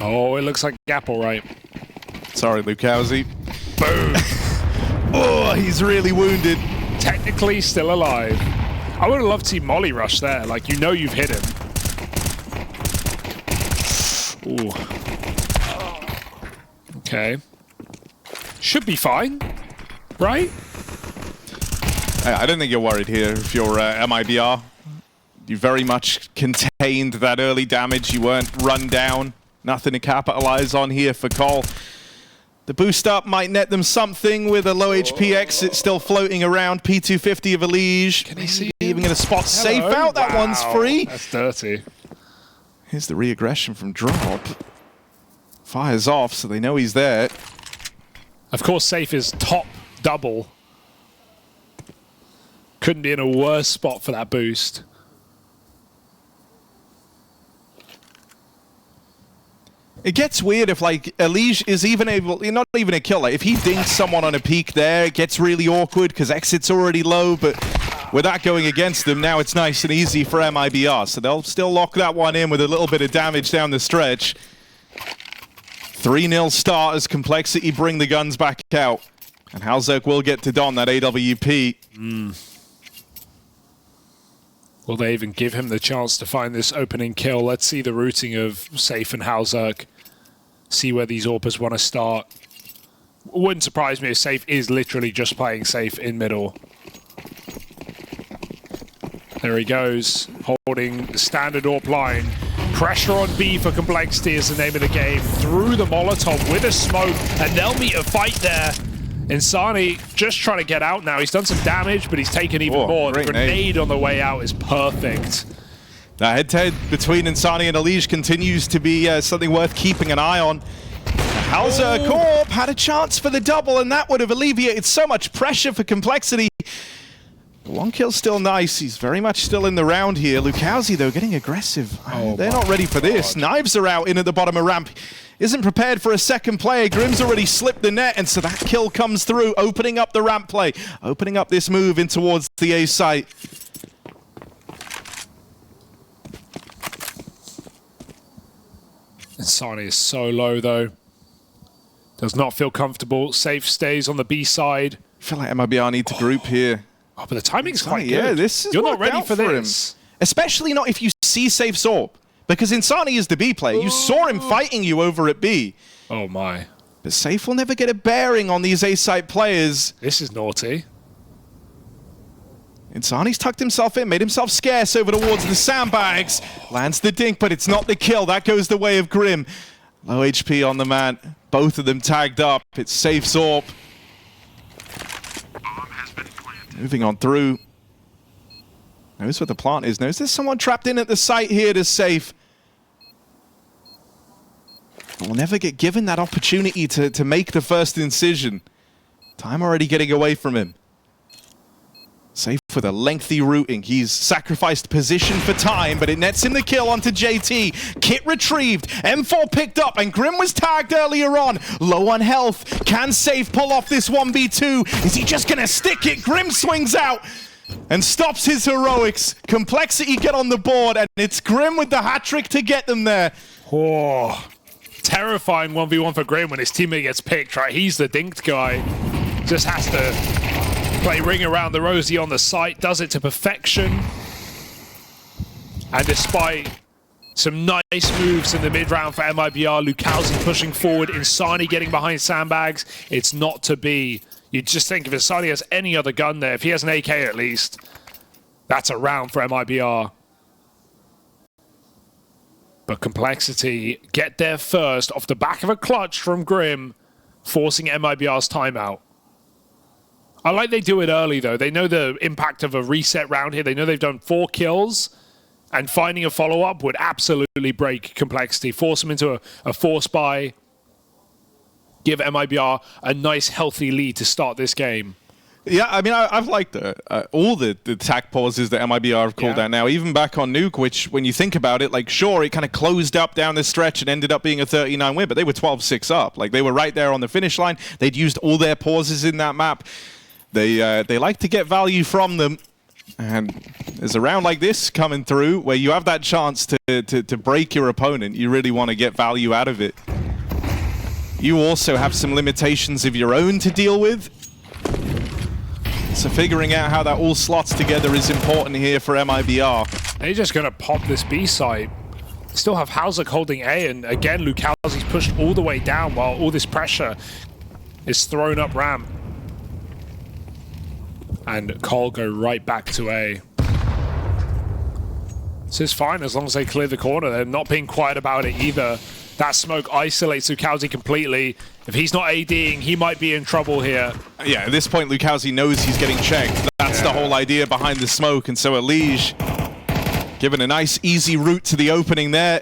Oh, it looks like gap all right. Sorry, Lukowski. Boom. Oh, he's really wounded. Technically still alive. I would have loved to see Molly rush there. Like, you know you've hit him. Ooh. Okay. Should be fine, right? I don't think you're worried here if you're MIBR. You very much contained that early damage. You weren't run down. Nothing to capitalize on here for Cole. The boost up might net them something with a low HP exit still floating around. P250 of Elige. Can he see even going to spot safe out? That one's free. That's dirty. Here's the re-aggression from Drop. Fires off, so they know he's there. Of course, safe is top double. Couldn't be in a worse spot for that boost. It gets weird if, like, Elige is even able, not even a killer. If he dinks someone on a peak there, it gets really awkward because exit's already low, but with that going against them, now it's nice and easy for MIBR. So they'll still lock that one in with a little bit of damage down the stretch. 3-0 start as Complexity bring the guns back out. And Halzerk will get to don that AWP. Will they even give him the chance to find this opening kill? Let's see the routing of Safe and Halzerk. See where these AWPers want to start. Wouldn't surprise me if Safe is literally just playing safe in middle. There he goes, holding the standard AWP line. Pressure on B for Complexity is the name of the game. Through the Molotov with a smoke, and they'll meet a fight there. Insani just trying to get out now. He's done some damage, but he's taken even more. The grenade on the way out is perfect. Now head-to-head between Insani and Elige continues to be something worth keeping an eye on. Halzerk Corp had a chance for the double, and that would have alleviated so much pressure for Complexity. One kill's still nice. He's very much still in the round here. Lukowski, though, getting aggressive. They're not ready for this. Knives are out in at the bottom of ramp. Isn't prepared for a second player. Grim's already slipped the net, and so that kill comes through, opening up the ramp play, opening up this move in towards the A site. Insani is so low, though. Does not feel comfortable. Safe stays on the B side. I feel like MIBR need to group here. Oh, but the timing's quite good. Yeah, this is You're not ready for him. this. Especially not if you see Safe's AWP. Because Insani is the B player. You saw him fighting you over at B. Oh my. But Safe will never get a bearing on these A-site players. This is naughty. Insani's tucked himself in, made himself scarce over towards the sandbags. Lands the dink, but it's not the kill. That goes the way of Grim. Low HP on the man. Both of them tagged up. It's Safe's AWP. Moving on through. Knows where the plant is. Knows there's someone trapped in at the site here to Safe. Will never get given that opportunity to make the first incision. Time already getting away from him. Safe with a lengthy routing. He's sacrificed position for time, but it nets him the kill onto JT. Kit retrieved, M4 picked up, and Grim was tagged earlier on. Low on health. Can Safe pull off this 1v2? Is he just gonna stick it? Grim swings out and stops his heroics. Complexity get on the board, and it's Grim with the hat-trick to get them there. Oh, terrifying 1v1 for Grim when his teammate gets picked, right? He's the dinked guy. Just has to Play ring around the Rosie on the site, does it to perfection. And despite some nice moves in the mid-round for MIBR, Lukowski pushing forward, Insani getting behind sandbags, it's not to be. You just think if Insani has any other gun there, if he has an AK at least, that's a round for MIBR. But Complexity get there first off the back of a clutch from Grim, forcing MIBR's timeout. I like they do it early though. They know the impact of a reset round here. They know they've done 4 kills, and finding a follow-up would absolutely break Complexity, force them into a force buy, give MIBR a nice healthy lead to start this game. Yeah, I mean, I've liked all the attack pauses that MIBR have called out now, even back on Nuke, which, when you think about it, like, sure, it kind of closed up down the stretch and ended up being a 39 win, but they were 12-6 up. Like, they were right there on the finish line. They'd used all their pauses in that map. They like to get value from them, and there's a round like this coming through where you have that chance to break your opponent. You really want to get value out of it. You also have some limitations of your own to deal with. So figuring out how that all slots together is important here for MIBR. They're just going to pop this B site. Still have Hausuk holding A, and again, Lukowski's pushed all the way down while all this pressure is thrown up ramp. And Cole go right back to A. This is fine as long as they clear the corner. They're not being quiet about it either. That smoke isolates Lukowski completely. If he's not ADing, he might be in trouble here. Yeah, at this point, Lukowski knows he's getting checked. That's the whole idea behind the smoke. And so Elige given a nice, easy route to the opening there.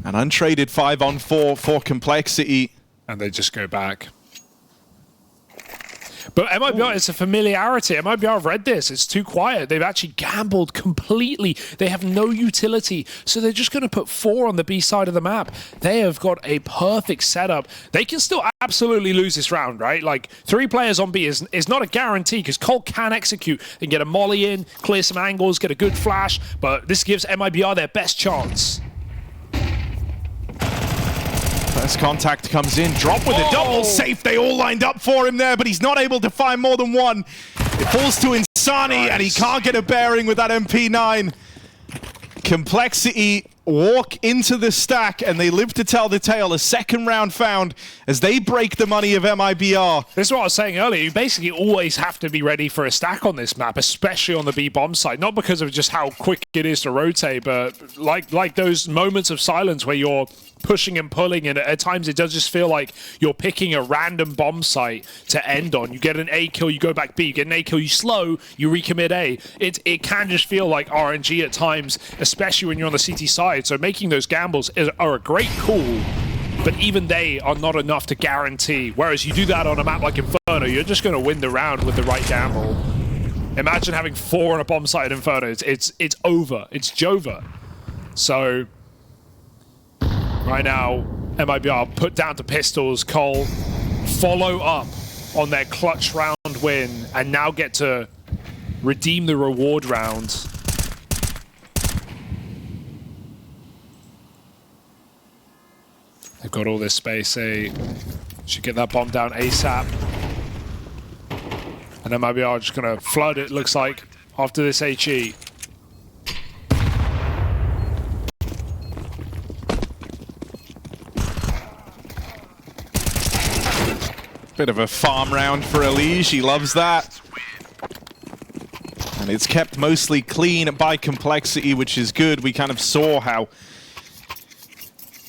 An untraded 5-on-4 for Complexity. And they just go back. But MIBR, it's a familiarity. MIBR have read this. It's too quiet. They've actually gambled completely. They have no utility. So they're just going to put 4 on the B side of the map. They have got a perfect setup. They can still absolutely lose this round, right? Like, 3 players on B is not a guarantee because Cole can execute and get a molly in, clear some angles, get a good flash. But this gives MIBR their best chance. First contact comes in, drop with a double safe. They all lined up for him there, but he's not able to find more than one. It falls to Insani, and he can't get a bearing with that MP9. Complexity walk into the stack, and they live to tell the tale. A second round found as they break the money of MIBR. This is what I was saying earlier. You basically always have to be ready for a stack on this map, especially on the B bomb side. Not because of just how quick it is to rotate, but like those moments of silence where you're pushing and pulling, and at times it does just feel like you're picking a random bomb site to end on. You get an A kill, you go back B. You get an A kill, you slow, you recommit A. It can just feel like RNG at times, especially when you're on the CT side. So making those gambles are a great call, but even they are not enough to guarantee. Whereas you do that on a map like Inferno, you're just going to win the round with the right gamble. Imagine having 4 on a bomb site at Inferno. It's over. It's Jova. So right now, MIBR put down to pistols. Cole follow up on their clutch round win and now get to redeem the reward round. They've got all this space. They should get that bomb down ASAP. And MIBR are just going to flood, it looks like, after this HE. Bit of a farm round for Elige. He loves that. And it's kept mostly clean by Complexity, which is good. We kind of saw how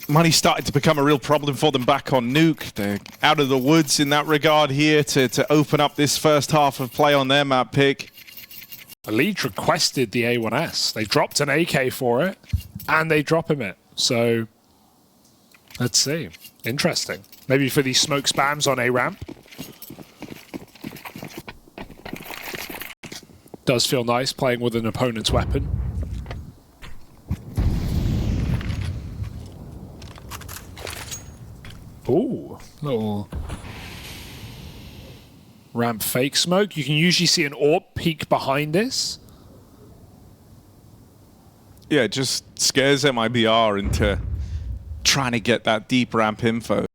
money started to become a real problem for them back on Nuke. They're out of the woods in that regard here to open up this first half of play on their map pick. Elige requested the A1S. They dropped an AK for it, and they drop him it. So, let's see. Interesting. Maybe for these smoke spams on A ramp. Does feel nice playing with an opponent's weapon. Ooh, little ramp fake smoke. You can usually see an AWP peek behind this. Yeah, it just scares MIBR into trying to get that deep ramp info.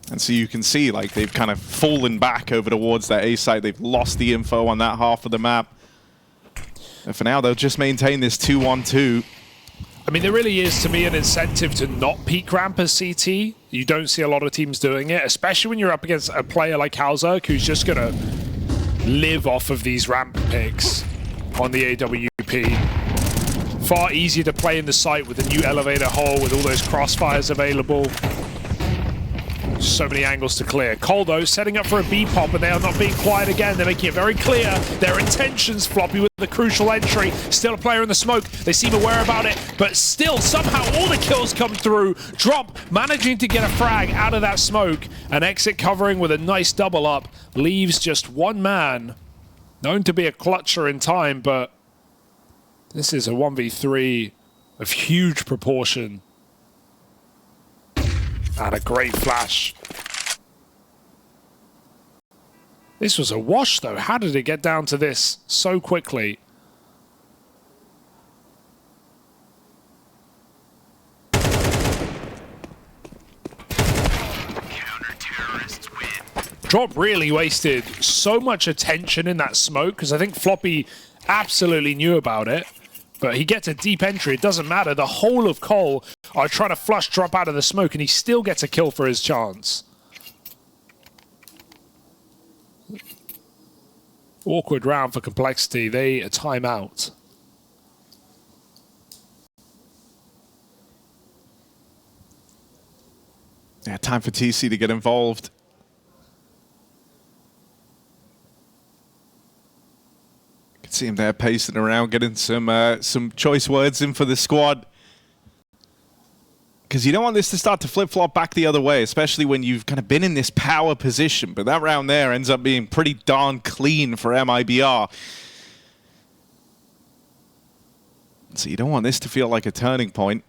And so you can see like they've kind of fallen back over towards that A site. They've lost the info on that half of the map. And for now, they'll just maintain this 2-1-2. I mean, there really is, to me, an incentive to not peak ramp as CT. You don't see a lot of teams doing it, especially when you're up against a player like Halzerk, who's just going to live off of these ramp picks on the AWP. Far easier to play in the site with the new elevator hole, with all those crossfires available. So many angles to clear. Cole, though, setting up for a B pop, and they are not being quiet again. They're making it very clear their intentions. Floppy with the crucial entry. Still a player in the smoke. They seem aware about it, but still, somehow, all the kills come through. Drop managing to get a frag out of that smoke. And Exit covering with a nice double up. Leaves just one man. Known to be a clutcher in time, but this is a 1v3 of huge proportion. And a great flash. This was a wash, though. How did it get down to this so quickly? Counter-terrorists win. Drop really wasted so much attention in that smoke, because I think Floppy absolutely knew about it. But he gets a deep entry. It doesn't matter. The whole of Cole are trying to flush Drop out of the smoke, and he still gets a kill for his chance. Awkward round for Complexity. They time out. Yeah, time for TC to get involved. See him there pacing around, getting some choice words in for the squad. Because you don't want this to start to flip-flop back the other way, especially when you've kind of been in this power position. But that round there ends up being pretty darn clean for MIBR. So you don't want this to feel like a turning point.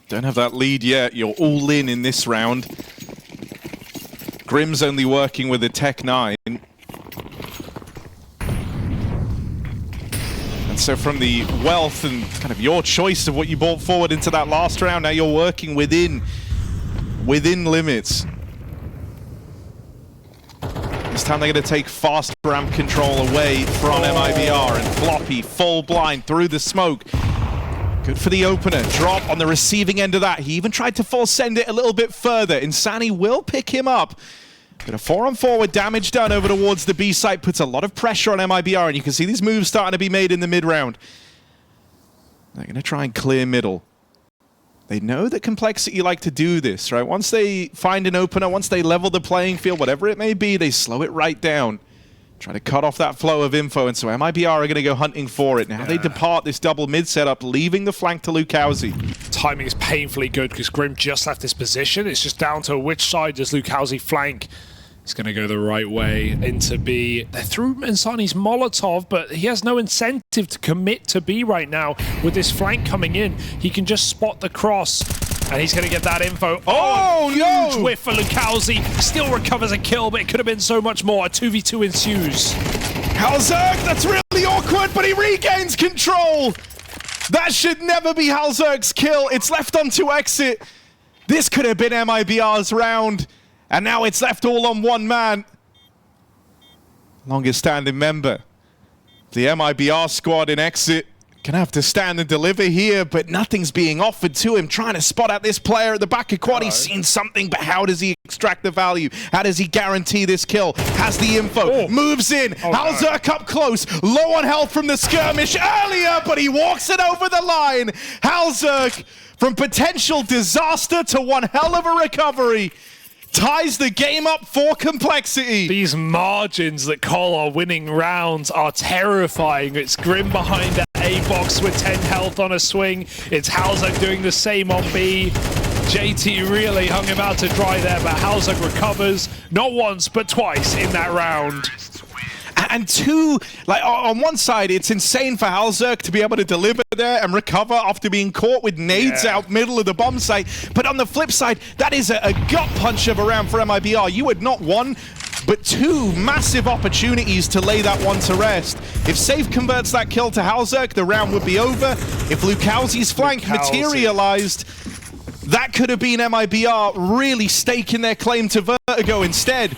Don't have that lead yet. You're all in this round. Grim's only working with a Tech 9. And so from the wealth and kind of your choice of what you brought forward into that last round, now you're working within limits. This time they're going to take fast ramp control away from MIBR, and Floppy full blind through the smoke. Good for the opener. Drop on the receiving end of that. He even tried to full send it a little bit further. Insani will pick him up. But a 4-on-4 with damage done over towards the B site puts a lot of pressure on MIBR, and you can see these moves starting to be made in the mid-round. They're going to try and clear middle. They know that Complexity like to do this, right? Once they find an opener, once they level the playing field, whatever it may be, they slow it right down. Try to cut off that flow of info, and so MIBR are going to go hunting for it. Now they depart this double mid setup, leaving the flank to Lukowski. Timing is painfully good because Grim just left this position. It's just down to which side does Lukowski flank. He's going to go the right way into B. They threw Insani's Molotov, but he has no incentive to commit to B right now. With this flank coming in, he can just spot the cross, and he's going to get that info. Oh, huge no! whiff for Lukowski. Still recovers a kill, but it could have been so much more. A 2v2 ensues. Halzerk, that's really awkward, but he regains control. That should never be Halzerk's kill. It's left on to Exit. This could have been MIBR's round. And now it's left all on one man. Longest standing member. The MIBR squad in Exit gonna have to stand and deliver here, but nothing's being offered to him. Trying to spot out this player at the back of quad. He's seen something, but how does he extract the value? How does he guarantee this kill? Has the info, moves in. Halzerk up close, low on health from the skirmish earlier, but he walks it over the line. Halzerk, from potential disaster to one hell of a recovery, ties the game up for Complexity. These margins that Cole are winning rounds are terrifying. It's Grim behind the A box with 10 health on a swing. It's Halzerk doing the same on B. JT really hung him out to dry there, but Halzerk recovers not once but twice in that round. And two, like on one side, it's insane for Halzerk to be able to deliver there and recover after being caught with nades out middle of the bomb site. But on the flip side, that is a gut punch of a round for MIBR. You had not won, but two massive opportunities to lay that one to rest. If Safe converts that kill to Halzerk, the round would be over. If Lukowski's flank materialized, that could have been MIBR really staking their claim to Vertigo. Instead,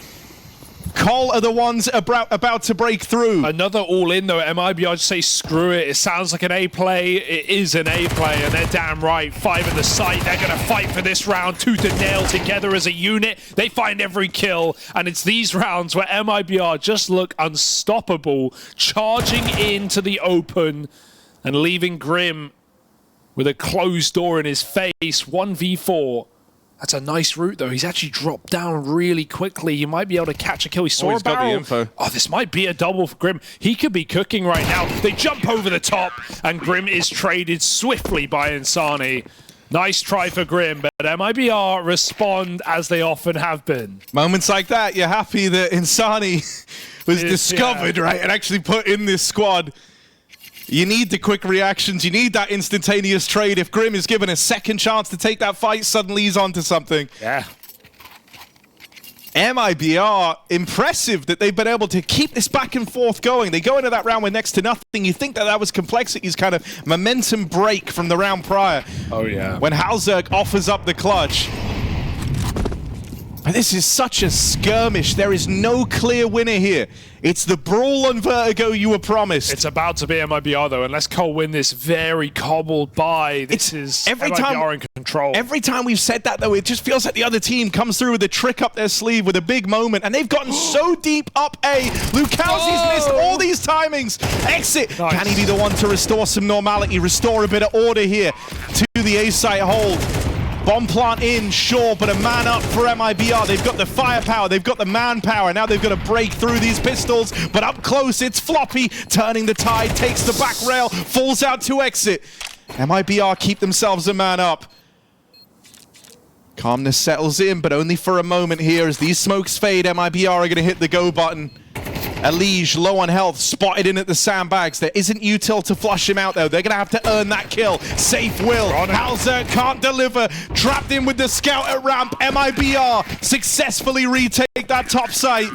Col are the ones about to break through. Another all-in, though. MIBR just say, screw it. It sounds like an A play. It is an A play, and they're damn right. 5 in the sight. They're going to fight for this round, tooth and nail together as a unit. They find every kill, and it's these rounds where MIBR just look unstoppable, charging into the open and leaving Grim with a closed door in his face. 1v4. That's a nice route, though. He's actually dropped down really quickly. You might be able to catch a kill. He saw a barrel. Got the info. Oh, this might be a double for Grim. He could be cooking right now. They jump over the top, and Grim is traded swiftly by Insani. Nice try for Grim, but MIBR respond as they often have been. Moments like that, you're happy that Insani was discovered, right, and actually put in this squad. You need the quick reactions. You need that instantaneous trade. If Grim is given a second chance to take that fight, suddenly he's onto something. Yeah. MIBR, impressive that they've been able to keep this back and forth going. They go into that round with next to nothing. You think that that was Complexity's kind of momentum break from the round prior. Oh, yeah. When Halzerk offers up the clutch. And this is such a skirmish. There is no clear winner here. It's the brawl on Vertigo you were promised. It's about to be MIBR, though. Unless Cole win this very cobbled by, this is MIBR in control. Every time we've said that, though, it just feels like the other team comes through with a trick up their sleeve with a big moment, and they've gotten so deep up A. Lukowski's missed all these timings. Exit. Nice. Can he be the one to restore some normality, restore a bit of order here to the A site hold? Bomb plant in, sure, but a man up for MIBR. They've got the firepower, they've got the manpower. Now they've got to break through these pistols, but up close, it's Floppy turning the tide, takes the back rail, falls out to exit. MIBR keep themselves a man up. Calmness settles in, but only for a moment here. As these smokes fade, MIBR are going to hit the go button. Elige, low on health, spotted in at the sandbags. There isn't util to flush him out, though. They're going to have to earn that kill. Safe will. Halzerk can't deliver. Trapped in with the scout at ramp. MIBR successfully retake that top site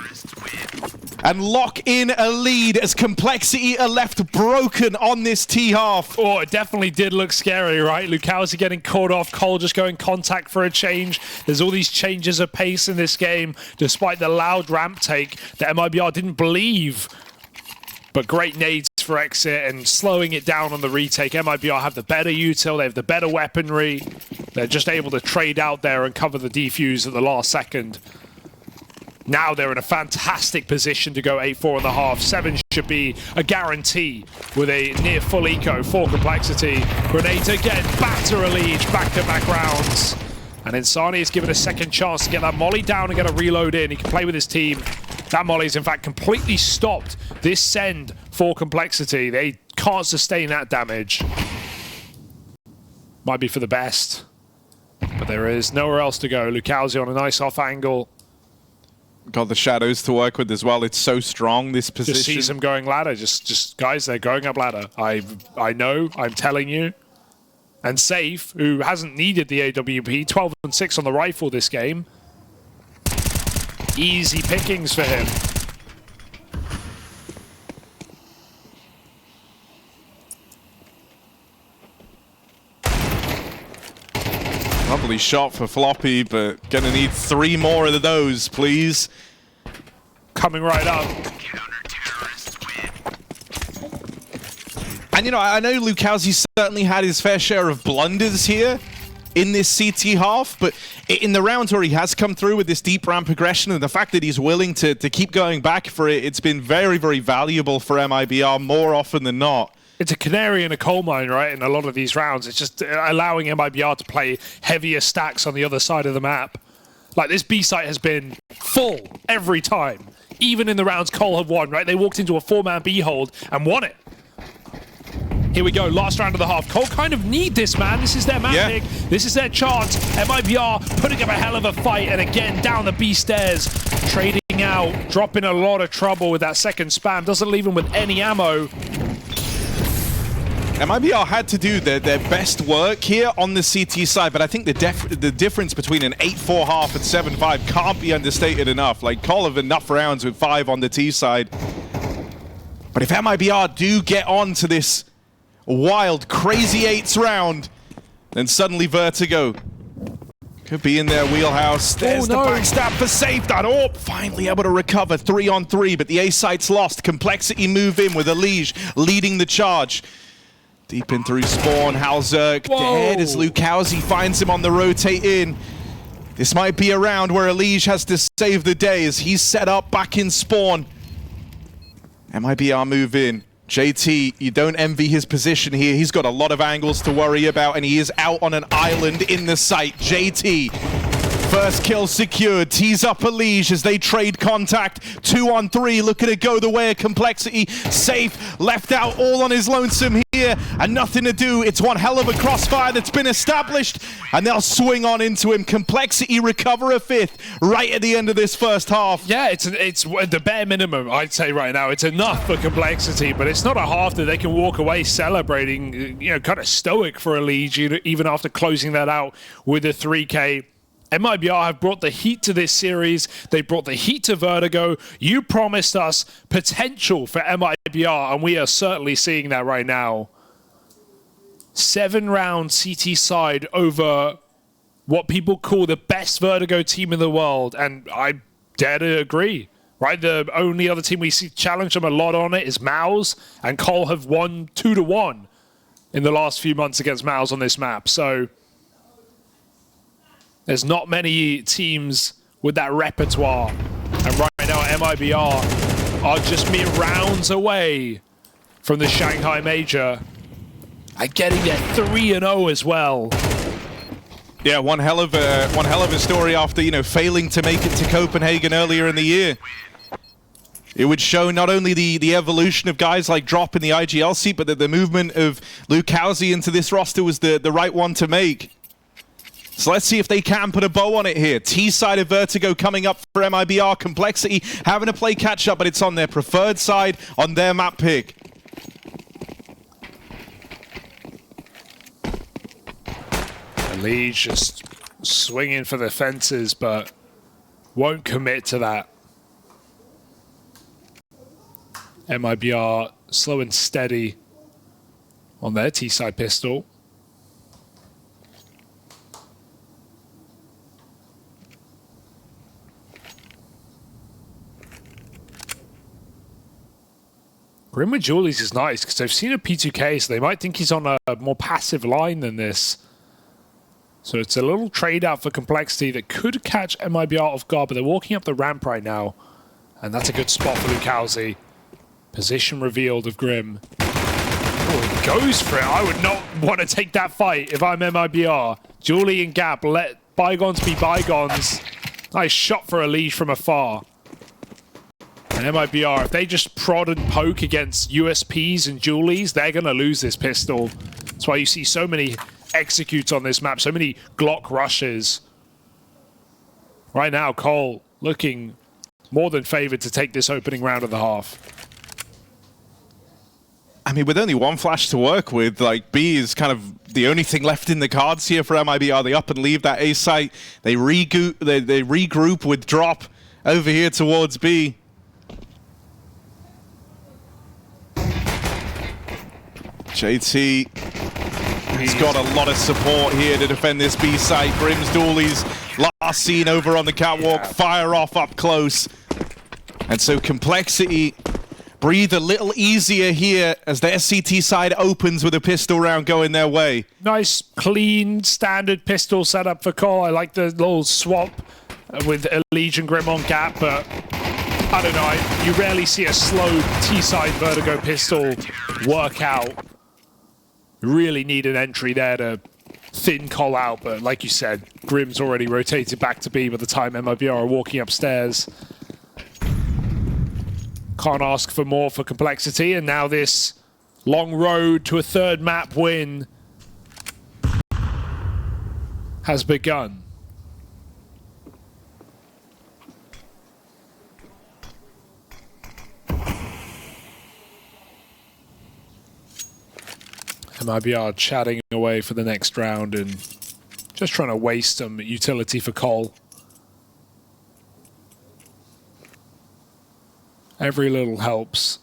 and lock in a lead as Complexity are left broken on this T-half. Oh, it definitely did look scary, right? Lukowski getting caught off, Cole just going contact for a change. There's all these changes of pace in this game, despite the loud ramp take that MIBR didn't believe. But great nades for exit and slowing it down on the retake. MIBR have the better util, they have the better weaponry. They're just able to trade out there and cover the defuse at the last second. Now they're in a fantastic position to go 8-4 in the half. 7 should be a guarantee with a near full eco for Complexity. Grenade again, batter Elige, back-to-back rounds. And Insani is given a second chance to get that molly down and get a reload in. He can play with his team. That molly is in fact completely stopped this send for Complexity. They can't sustain that damage. Might be for the best. But there is nowhere else to go. Lukowski on a nice off angle. Got the shadows to work with as well. It's so strong, this position. Just sees them going ladder. Just guys, they're going up ladder. I know, I'm telling you. And Safe, who hasn't needed the AWP, 12 and 6 on the rifle this game. Easy pickings for him. Lovely shot for Floppy, but gonna need 3 more of those, please. Coming right up. And you know, I know Lukowski certainly had his fair share of blunders here in this CT half, but in the rounds where he has come through with this deep ramp progression and the fact that he's willing to keep going back for it, it's been very, very valuable for MIBR more often than not. It's a canary in a coal mine, right? In a lot of these rounds, it's just allowing MIBR to play heavier stacks on the other side of the map. Like, this B site has been full every time. Even in the rounds Cole have won, right? They walked into a 4-man B hold and won it. Here we go, last round of the half. Cole kind of need this, man. This is their map pick. This is their chance. MIBR putting up a hell of a fight, and again, down the B stairs. Trading out, dropping a lot of trouble with that second spam. Doesn't leave him with any ammo. MIBR had to do their best work here on the CT side, but I think the difference between an 8-4 half and 7-5 can't be understated enough. Like, Cole have enough rounds with 5 on the T side. But if MIBR do get on to this wild, crazy 8s round, then suddenly Vertigo could be in their wheelhouse. There's the backstab for safe. That AWP finally able to recover 3-on-3, but the A site's lost. Complexity move in with Elige leading the charge. Deep in through spawn, Halzerk dead as Lukowski finds him on the rotate in. This might be a round where Elige has to save the day as he's set up back in spawn. MIBR move in. JT, you don't envy his position here. He's got a lot of angles to worry about, and he is out on an island in the site. JT, first kill secured. Tees up Elige as they trade contact. 2-on-3, looking to go the way of Complexity. Safe, left out all on his lonesome here, and nothing to do. It's one hell of a crossfire that's been established, and they'll swing on into him. Complexity recover a 5th right at the end of this first half. Yeah, it's the bare minimum, I'd say right now. It's enough for Complexity, but it's not a half that they can walk away celebrating, you know, kind of stoic for Elige, even after closing that out with a 3K. MIBR have brought the heat to this series. They brought the heat to Vertigo. You promised us potential for MIBR, and we are certainly seeing that right now. 7-round CT side over what people call the best Vertigo team in the world, and I dare to agree. Right, the only other team we see challenge them a lot on it is Mouse, and Cole have won 2-1 in the last few months against Mouse on this map. So there's not many teams with that repertoire. And right now, MIBR are just mere rounds away from the Shanghai Major and getting their 3-0 as well. Yeah, one hell of a story after, you know, failing to make it to Copenhagen earlier in the year. It would show not only the evolution of guys like Drop in the IGL seat, but that the movement of Lukowski into this roster was the right one to make. So let's see if they can put a bow on it here. T-side of Vertigo coming up for MIBR. Complexity having to play catch-up, but it's on their preferred side, on their map pick. Elige just swinging for the fences, but won't commit to that. MIBR slow and steady on their T-side pistol. Grim with Julies is nice because they've seen a P2K, so they might think he's on a more passive line than this. So it's a little trade out for Complexity that could catch MIBR off guard, but they're walking up the ramp right now. And that's a good spot for Lukowski. Position revealed of Grim. Oh, he goes for it. I would not want to take that fight if I'm MIBR. Julie and Gap, let bygones be bygones. Nice shot for Elige from afar. And MIBR, if they just prod and poke against USPs and Julies, they're going to lose this pistol. That's why you see so many executes on this map, so many Glock rushes. Right now, Cole looking more than favored to take this opening round of the half. I mean, with only one flash to work with, like, B is kind of the only thing left in the cards here for MIBR. They up and leave that A site. They regroup with Drop over here towards B. JT, he's got a lot of support here to defend this B site. Grim's Dooley's last seen over on the catwalk, fire off up close. And so Complexity breathe a little easier here as their CT side opens with a pistol round going their way. Nice, clean, standard pistol setup for Cole. I like the little swap with Elige and Grim on Gap, but I don't know, you rarely see a slow T-side Vertigo pistol work out. Really need an entry there to thin Cole out, but like you said, Grim's already rotated back to B by the time MIBR are walking upstairs. Can't ask for more for Complexity, and now this long road to a third map win has begun. MIBR chatting away for the next round and just trying to waste some utility for Cole. Every little helps.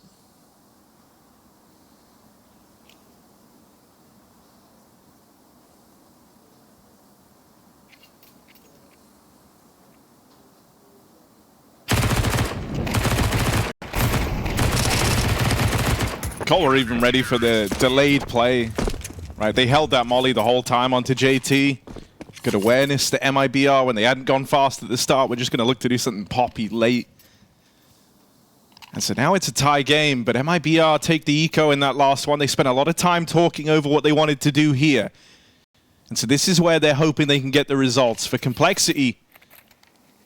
Cole were even ready for the delayed play. Right, they held that molly the whole time onto JT. Good awareness to MIBR when they hadn't gone fast at the start. We're just going to look to do something poppy late. And so now it's a tie game, but MIBR take the eco in that last one. They spent a lot of time talking over what they wanted to do here. And so this is where they're hoping they can get the results. For Complexity,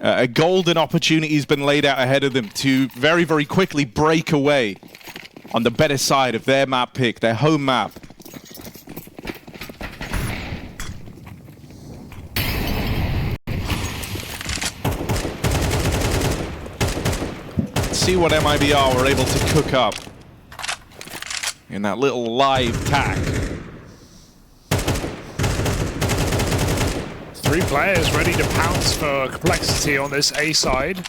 a golden opportunity has been laid out ahead of them to very, very quickly break away on the better side of their map pick, their home map. Let's see what MIBR were able to cook up in that little live tack. 3 players ready to pounce for Complexity on this A side.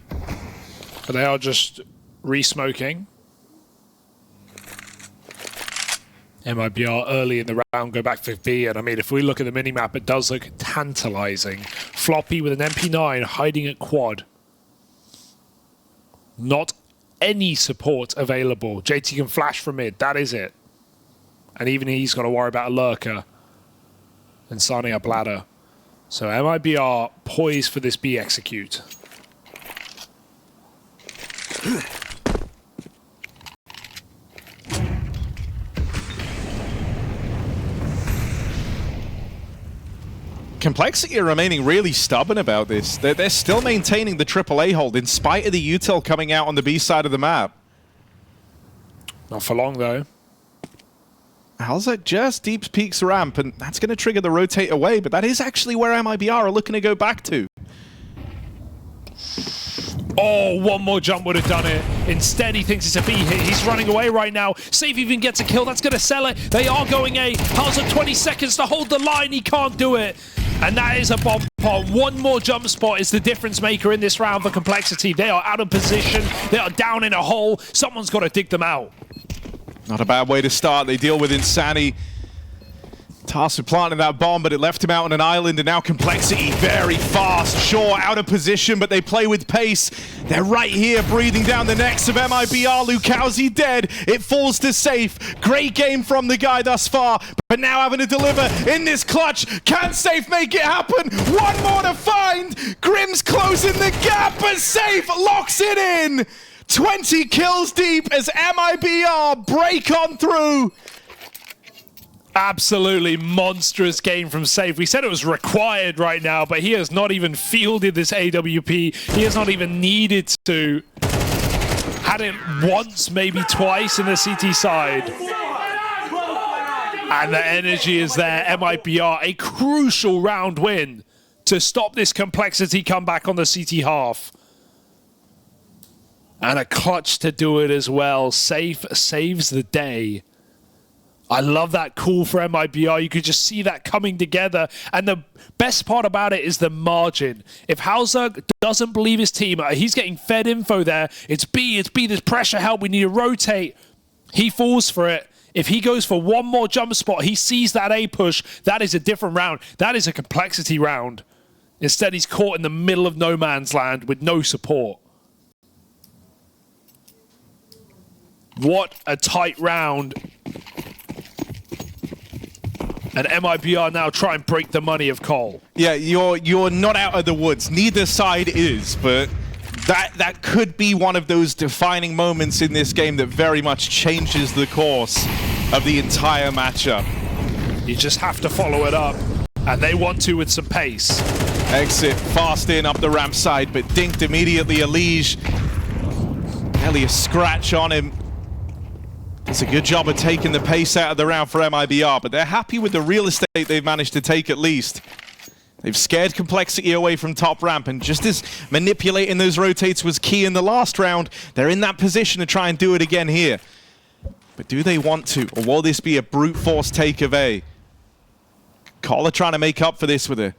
But they are just re-smoking. MIBR early in the round go back for B, and I mean, if we look at the minimap, it does look tantalizing. Floppy with an MP9 hiding at quad. Not any support available. JT can flash from mid, that is it. And even he's got to worry about a lurker and signing up ladder. So MIBR poised for this B execute. Complexity are remaining really stubborn about this. They're still maintaining the AAA hold in spite of the util coming out on the B side of the map. Not for long though. Halza just deeps peaks ramp, and that's going to trigger the rotate away, but that is actually where MIBR are looking to go back to. Oh, one more jump would have done it. Instead, he thinks it's a B hit. He's running away right now. Safe even gets a kill. That's going to sell it. They are going A. Halza 20 seconds to hold the line. He can't do it. And that is a bomb pot. One more jump spot is the difference maker in this round for Complexity. They are out of position. They are down in a hole. Someone's got to dig them out. Not a bad way to start. They deal with Insani. Tasked with planting that bomb, but it left him out on an island, and now Complexity very fast. Sure, out of position, but they play with pace. They're right here, breathing down the necks of MIBR. Lukowski dead. It falls to Safe. Great game from the guy thus far, but now having to deliver in this clutch. Can Safe make it happen? One more to find. Grim's closing the gap, but Safe locks it in. 20 kills deep as MIBR break on through. Absolutely monstrous game from Safe. We said it was required right now, but he has not even fielded this AWP. He has not even needed to. Had it once, maybe twice in the CT side. And the energy is there. MIBR, a crucial round win to stop this Complexity comeback on the CT half. And a clutch to do it as well. Safe saves the day. I love that call for MIBR. You could just see that coming together. And the best part about it is the margin. If Halza doesn't believe his team, he's getting fed info there. It's B, there's pressure help, we need to rotate. He falls for it. If he goes for one more jump spot, he sees that A push. That is a different round. That is a Complexity round. Instead, he's caught in the middle of no man's land with no support. What a tight round. And MIBR now try and break the money of Cole. Yeah, you're not out of the woods. Neither side is, but that could be one of those defining moments in this game that very much changes the course of the entire matchup. You just have to follow it up, and they want to with some pace. Exit fast in up the ramp side, but dinked immediately. Elige, nearly a scratch on him. Does a good job of taking the pace out of the round for MIBR, but they're happy with the real estate they've managed to take at least. They've scared Complexity away from top ramp, and just as manipulating those rotates was key in the last round, they're in that position to try and do it again here. But do they want to? Or will this be a brute force take of A? Collar trying to make up for this with a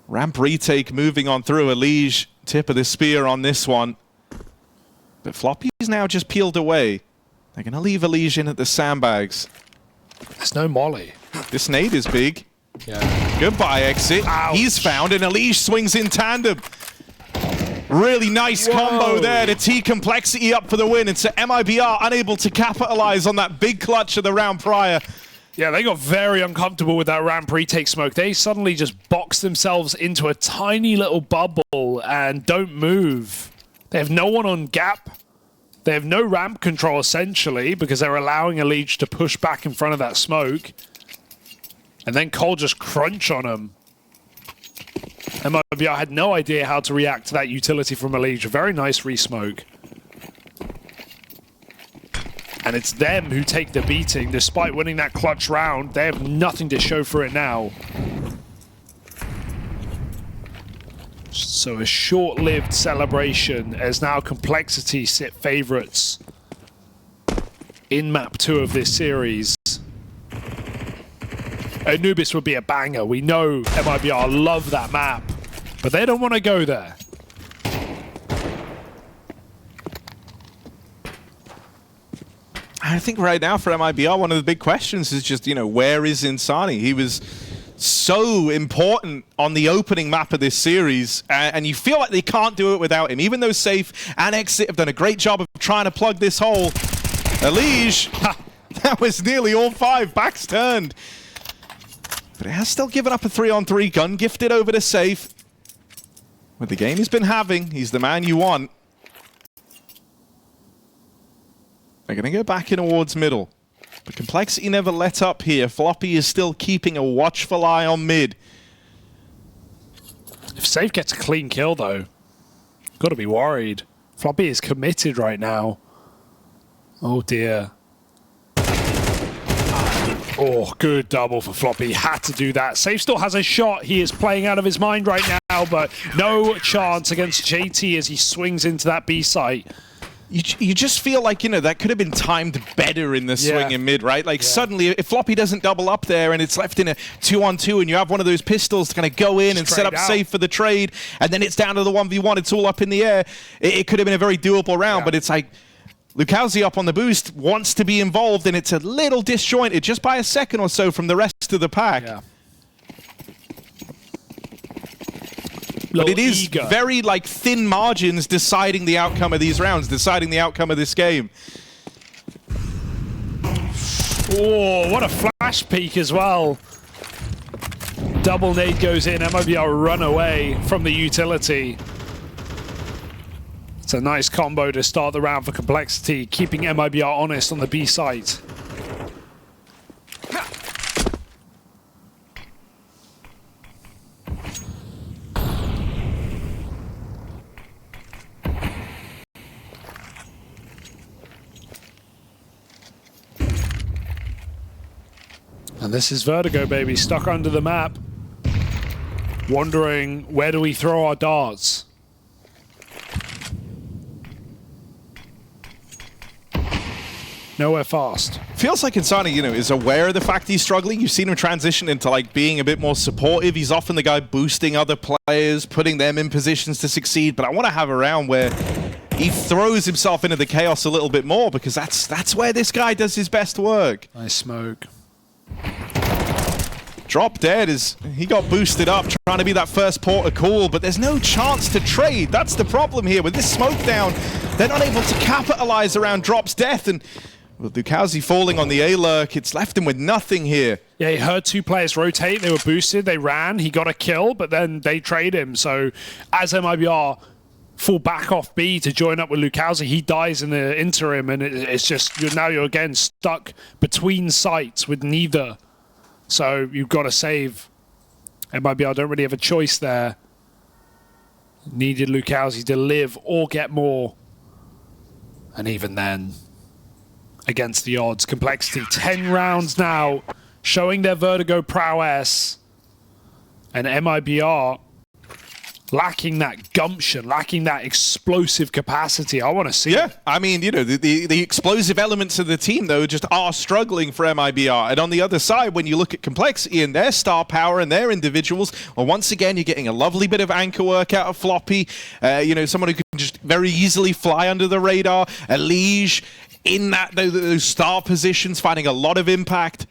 ramp retake, moving on through. Elige, tip of the spear on this one. But Floppy's now just peeled away. They're going to leave Elige in at the sandbags. There's no molly. This nade is big. Yeah. Goodbye, exit. Ouch. He's found, and Elige swings in tandem. Really nice combo there to tee Complexity up for the win. And so MIBR unable to capitalize on that big clutch of the round prior. Yeah, they got very uncomfortable with that ramp retake smoke. They suddenly just boxed themselves into a tiny little bubble and don't move. They have no one on gap. They have no ramp control, essentially, because they're allowing Elige to push back in front of that smoke. And then Cole just crunch on him. MIBR had no idea how to react to that utility from Elige. A very nice re-smoke. And it's them who take the beating. Despite winning that clutch round, they have nothing to show for it now. So a short-lived celebration as now Complexity sit favorites in map 2 of this series. Anubis would be a banger. We know MIBR love that map, but they don't want to go there. I think right now for MIBR, one of the big questions is just, where is Insani? He was so important on the opening map of this series, and you feel like they can't do it without him. Even though Safe and Exit have done a great job of trying to plug this hole. Elige, that was nearly all 5. Backs turned. But it has still given up a 3-on-3 gun, gifted over to Safe. With the game he's been having, he's the man you want. They're going to go back in towards middle. But Complexity never let up here. Floppy is still keeping a watchful eye on mid. If Safe gets a clean kill, though, got to be worried. Floppy is committed right now. Oh, dear. Oh, good double for Floppy. He had to do that. Safe still has a shot. He is playing out of his mind right now, but no chance against JT as he swings into that B site. You just feel like, that could have been timed better in the swing in mid, right? Like, suddenly, if Floppy doesn't double up there and it's left in a 2-on-2 and you have one of those pistols to kind of go in and set up Safe for the trade, and then it's down to the 1v1, it's all up in the air, it could have been a very doable round, but it's like, Lukowski up on the boost wants to be involved, and it's a little disjointed just by a second or so from the rest of the pack. Yeah. But it is very thin margins deciding the outcome of these rounds, deciding the outcome of this game. Oh, what a flash peek as well. Double nade goes in, MIBR run away from the utility. It's a nice combo to start the round for Complexity, keeping MIBR honest on the B site. And this is Vertigo, baby, stuck under the map. Wondering, where do we throw our darts? Nowhere fast. Feels like Insani, is aware of the fact he's struggling. You've seen him transition into being a bit more supportive. He's often the guy boosting other players, putting them in positions to succeed. But I want to have a round where he throws himself into the chaos a little bit more, because that's where this guy does his best work. Nice smoke. Drop dead as he got boosted up, trying to be that first port of call, but there's no chance to trade. That's the problem here. With this smoke down, they're not able to capitalize around Drop's death, and with Lukowski falling on the A-lurk, it's left him with nothing here. Yeah, he heard 2 players rotate. They were boosted. They ran. He got a kill, but then they trade him. So as MIBR fall back off B to join up with Lukowski, he dies in the interim, and it's just you're again stuck between sites with neither. So you've got to save. MIBR don't really have a choice there. Needed Lukowski to live or get more. And even then, against the odds, Complexity 10 rounds now, showing their Vertigo prowess. And MIBR lacking that gumption, lacking that explosive capacity. I want to see Yeah, it. I mean, you know, the explosive elements of the team, though, just are struggling for MIBR. And on the other side, when you look at Complexity and their star power and their individuals, well, once again, you're getting a lovely bit of anchor work out of Floppy. You know, someone who can just very easily fly under the radar. Elige in those star positions, finding a lot of impact.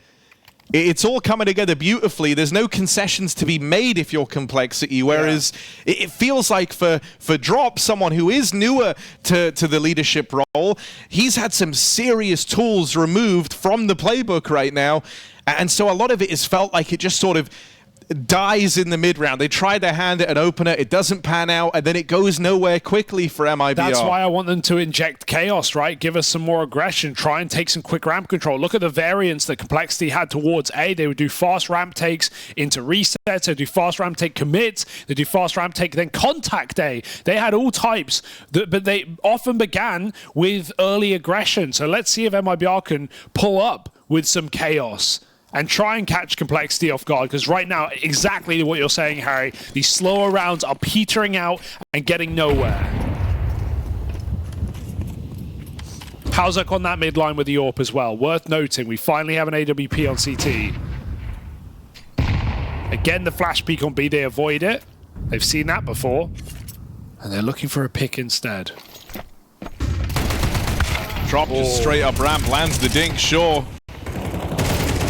It's all coming together beautifully. There's no concessions to be made if you're Complexity, whereas it feels like for Drop, someone who is newer to the leadership role, he's had some serious tools removed from the playbook right now, and so a lot of it is felt like it just sort of dies in the mid-round. They try to hand it an opener, it doesn't pan out, and then it goes nowhere quickly for MIBR. That's why I want them to inject chaos, right? Give us some more aggression, try and take some quick ramp control. Look at the variance that Complexity had towards A. They would do fast ramp takes into resets, they do fast ramp take commits, they do fast ramp take then contact A. They had all types, but they often began with early aggression. So let's see if MIBR can pull up with some chaos and try and catch Complexity off guard, because right now, exactly what you're saying, Harry, these slower rounds are petering out and getting nowhere. Howzerk on that mid line with the AWP as well. Worth noting, we finally have an AWP on CT. Again, the flash peek on B, they avoid it. They've seen that before. And they're looking for a pick instead. Drop just straight up ramp, lands the dink, sure.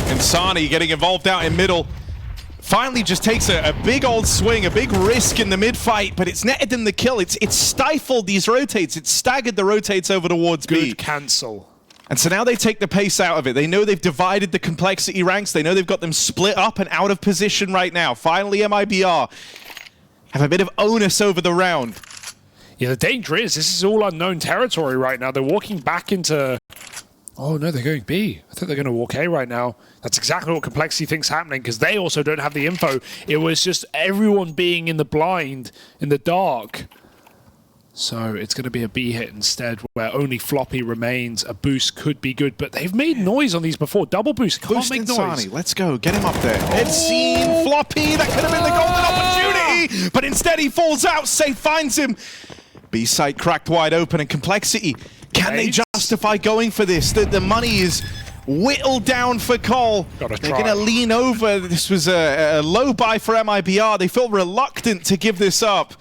Insani getting involved out in middle. Finally just takes a big old swing, a big risk in the mid-fight, but it's netted them the kill. It's stifled these rotates. It's staggered the rotates over towards B. Good cancel. And so now they take the pace out of it. They know they've divided the Complexity ranks. They know they've got them split up and out of position right now. Finally, MIBR have a bit of onus over the round. Yeah, the danger is this is all unknown territory right now. They're walking back into... Oh, no, they're going B. I think they're going to walk A right now. That's exactly what Complexity thinks happening, because they also don't have the info. It was just everyone being in the blind, in the dark. So it's going to be a B hit instead, where only Floppy remains. A boost could be good, but they've made noise on these before. Double boost, can't Boost make Insani. noise. Let's go. Get him up there. It's seen Floppy. That could have been the golden opportunity, but instead he falls out. Safe finds him. B site cracked wide open, and Complexity, can they justify going for this? The money is whittled down for Cole. They're going to lean over. This was a low buy for MIBR. They feel reluctant to give this up.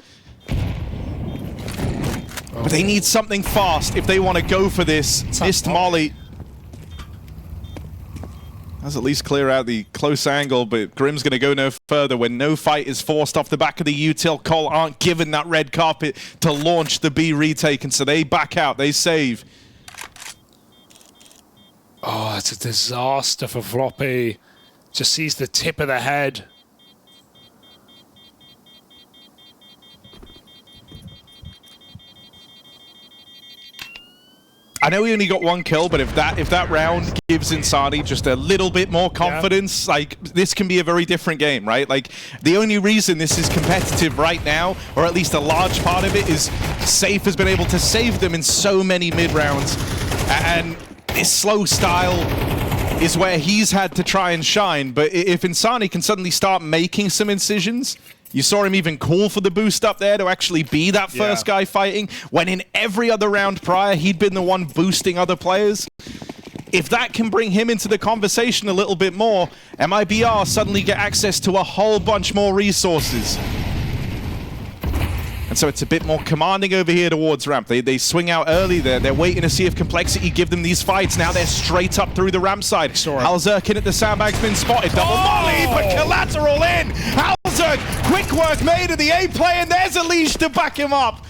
But they need something fast if they want to go for this. Missed Molly. Let's at least clear out the close angle, but Grim's going to go no further when no fight is forced off the back of the util. Cole aren't given that red carpet to launch the B retake, and so they back out, they save. Oh, it's a disaster for Floppy. Just sees the tip of the head. I know he only got one kill, but if that round gives Insani just a little bit more confidence, like, this can be a very different game, right? Like, the only reason this is competitive right now, or at least a large part of it, is Safe has been able to save them in so many mid-rounds. And this slow style is where he's had to try and shine. But if Insani can suddenly start making some incisions, you saw him even call for the boost up there to actually be that first guy fighting, when in every other round prior, he'd been the one boosting other players. If that can bring him into the conversation a little bit more, MIBR suddenly get access to a whole bunch more resources. And so it's a bit more commanding over here towards ramp. They swing out early there. They're waiting to see if Complexity give them these fights. Now they're straight up through the ramp side. Howzerk in at the sandbag's been spotted. Double volley, but collateral in. Howzerk, quick work made of the A play, and there's Elige to back him up.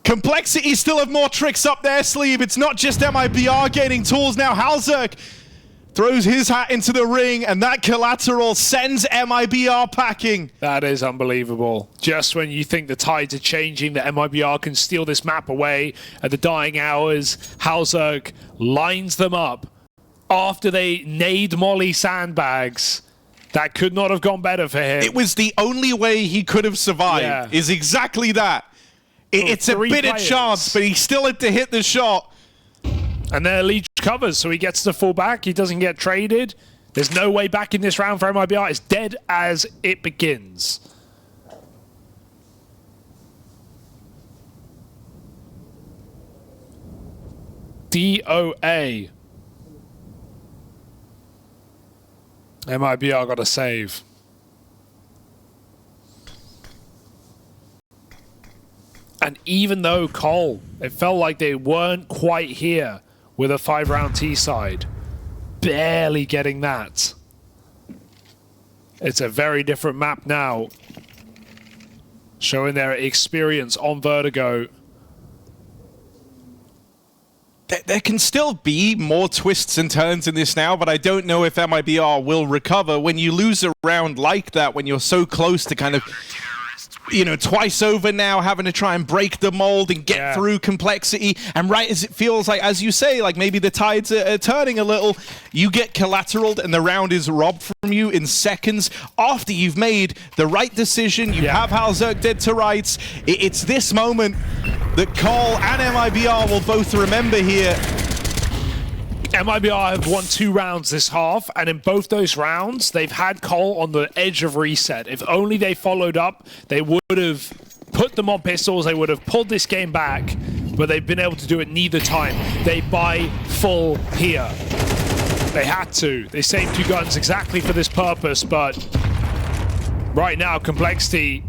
Complexity still have more tricks up their sleeve. It's not just MIBR gaining tools now. Howzerk throws his hat into the ring, and that collateral sends MIBR packing. That is unbelievable. Just when you think the tides are changing, that MIBR can steal this map away at the dying hours, Howzerk lines them up after they nade Molly sandbags. That could not have gone better for him. It was the only way he could have survived, is exactly that. It's a bit of chance, but he still had to hit the shot. And then Elige covers, so he gets to fall back. He doesn't get traded. There's no way back in this round for MIBR. It's dead as it begins. DOA. MIBR got a save. And even though Cole, it felt like they weren't quite here with a 5-round T side, barely getting that. It's a very different map now, showing their experience on Vertigo. There can still be more twists and turns in this now, but I don't know if MIBR will recover when you lose a round like that, when you're so close to kind of, you know, twice over now, having to try and break the mold and get through complexity. And right as it feels like, as you say, like maybe the tides are turning a little, you get collateraled and the round is robbed from you in seconds after you've made the right decision. You have Halzerk dead to rights. It's this moment that Cole and MIBR will both remember here. MIBR have won 2 rounds this half, and in both those rounds, they've had Cole on the edge of reset. If only they followed up, they would have put them on pistols, they would have pulled this game back, but they've been able to do it neither time. They buy full here. They had to. They saved 2 guns exactly for this purpose, but right now, Complexity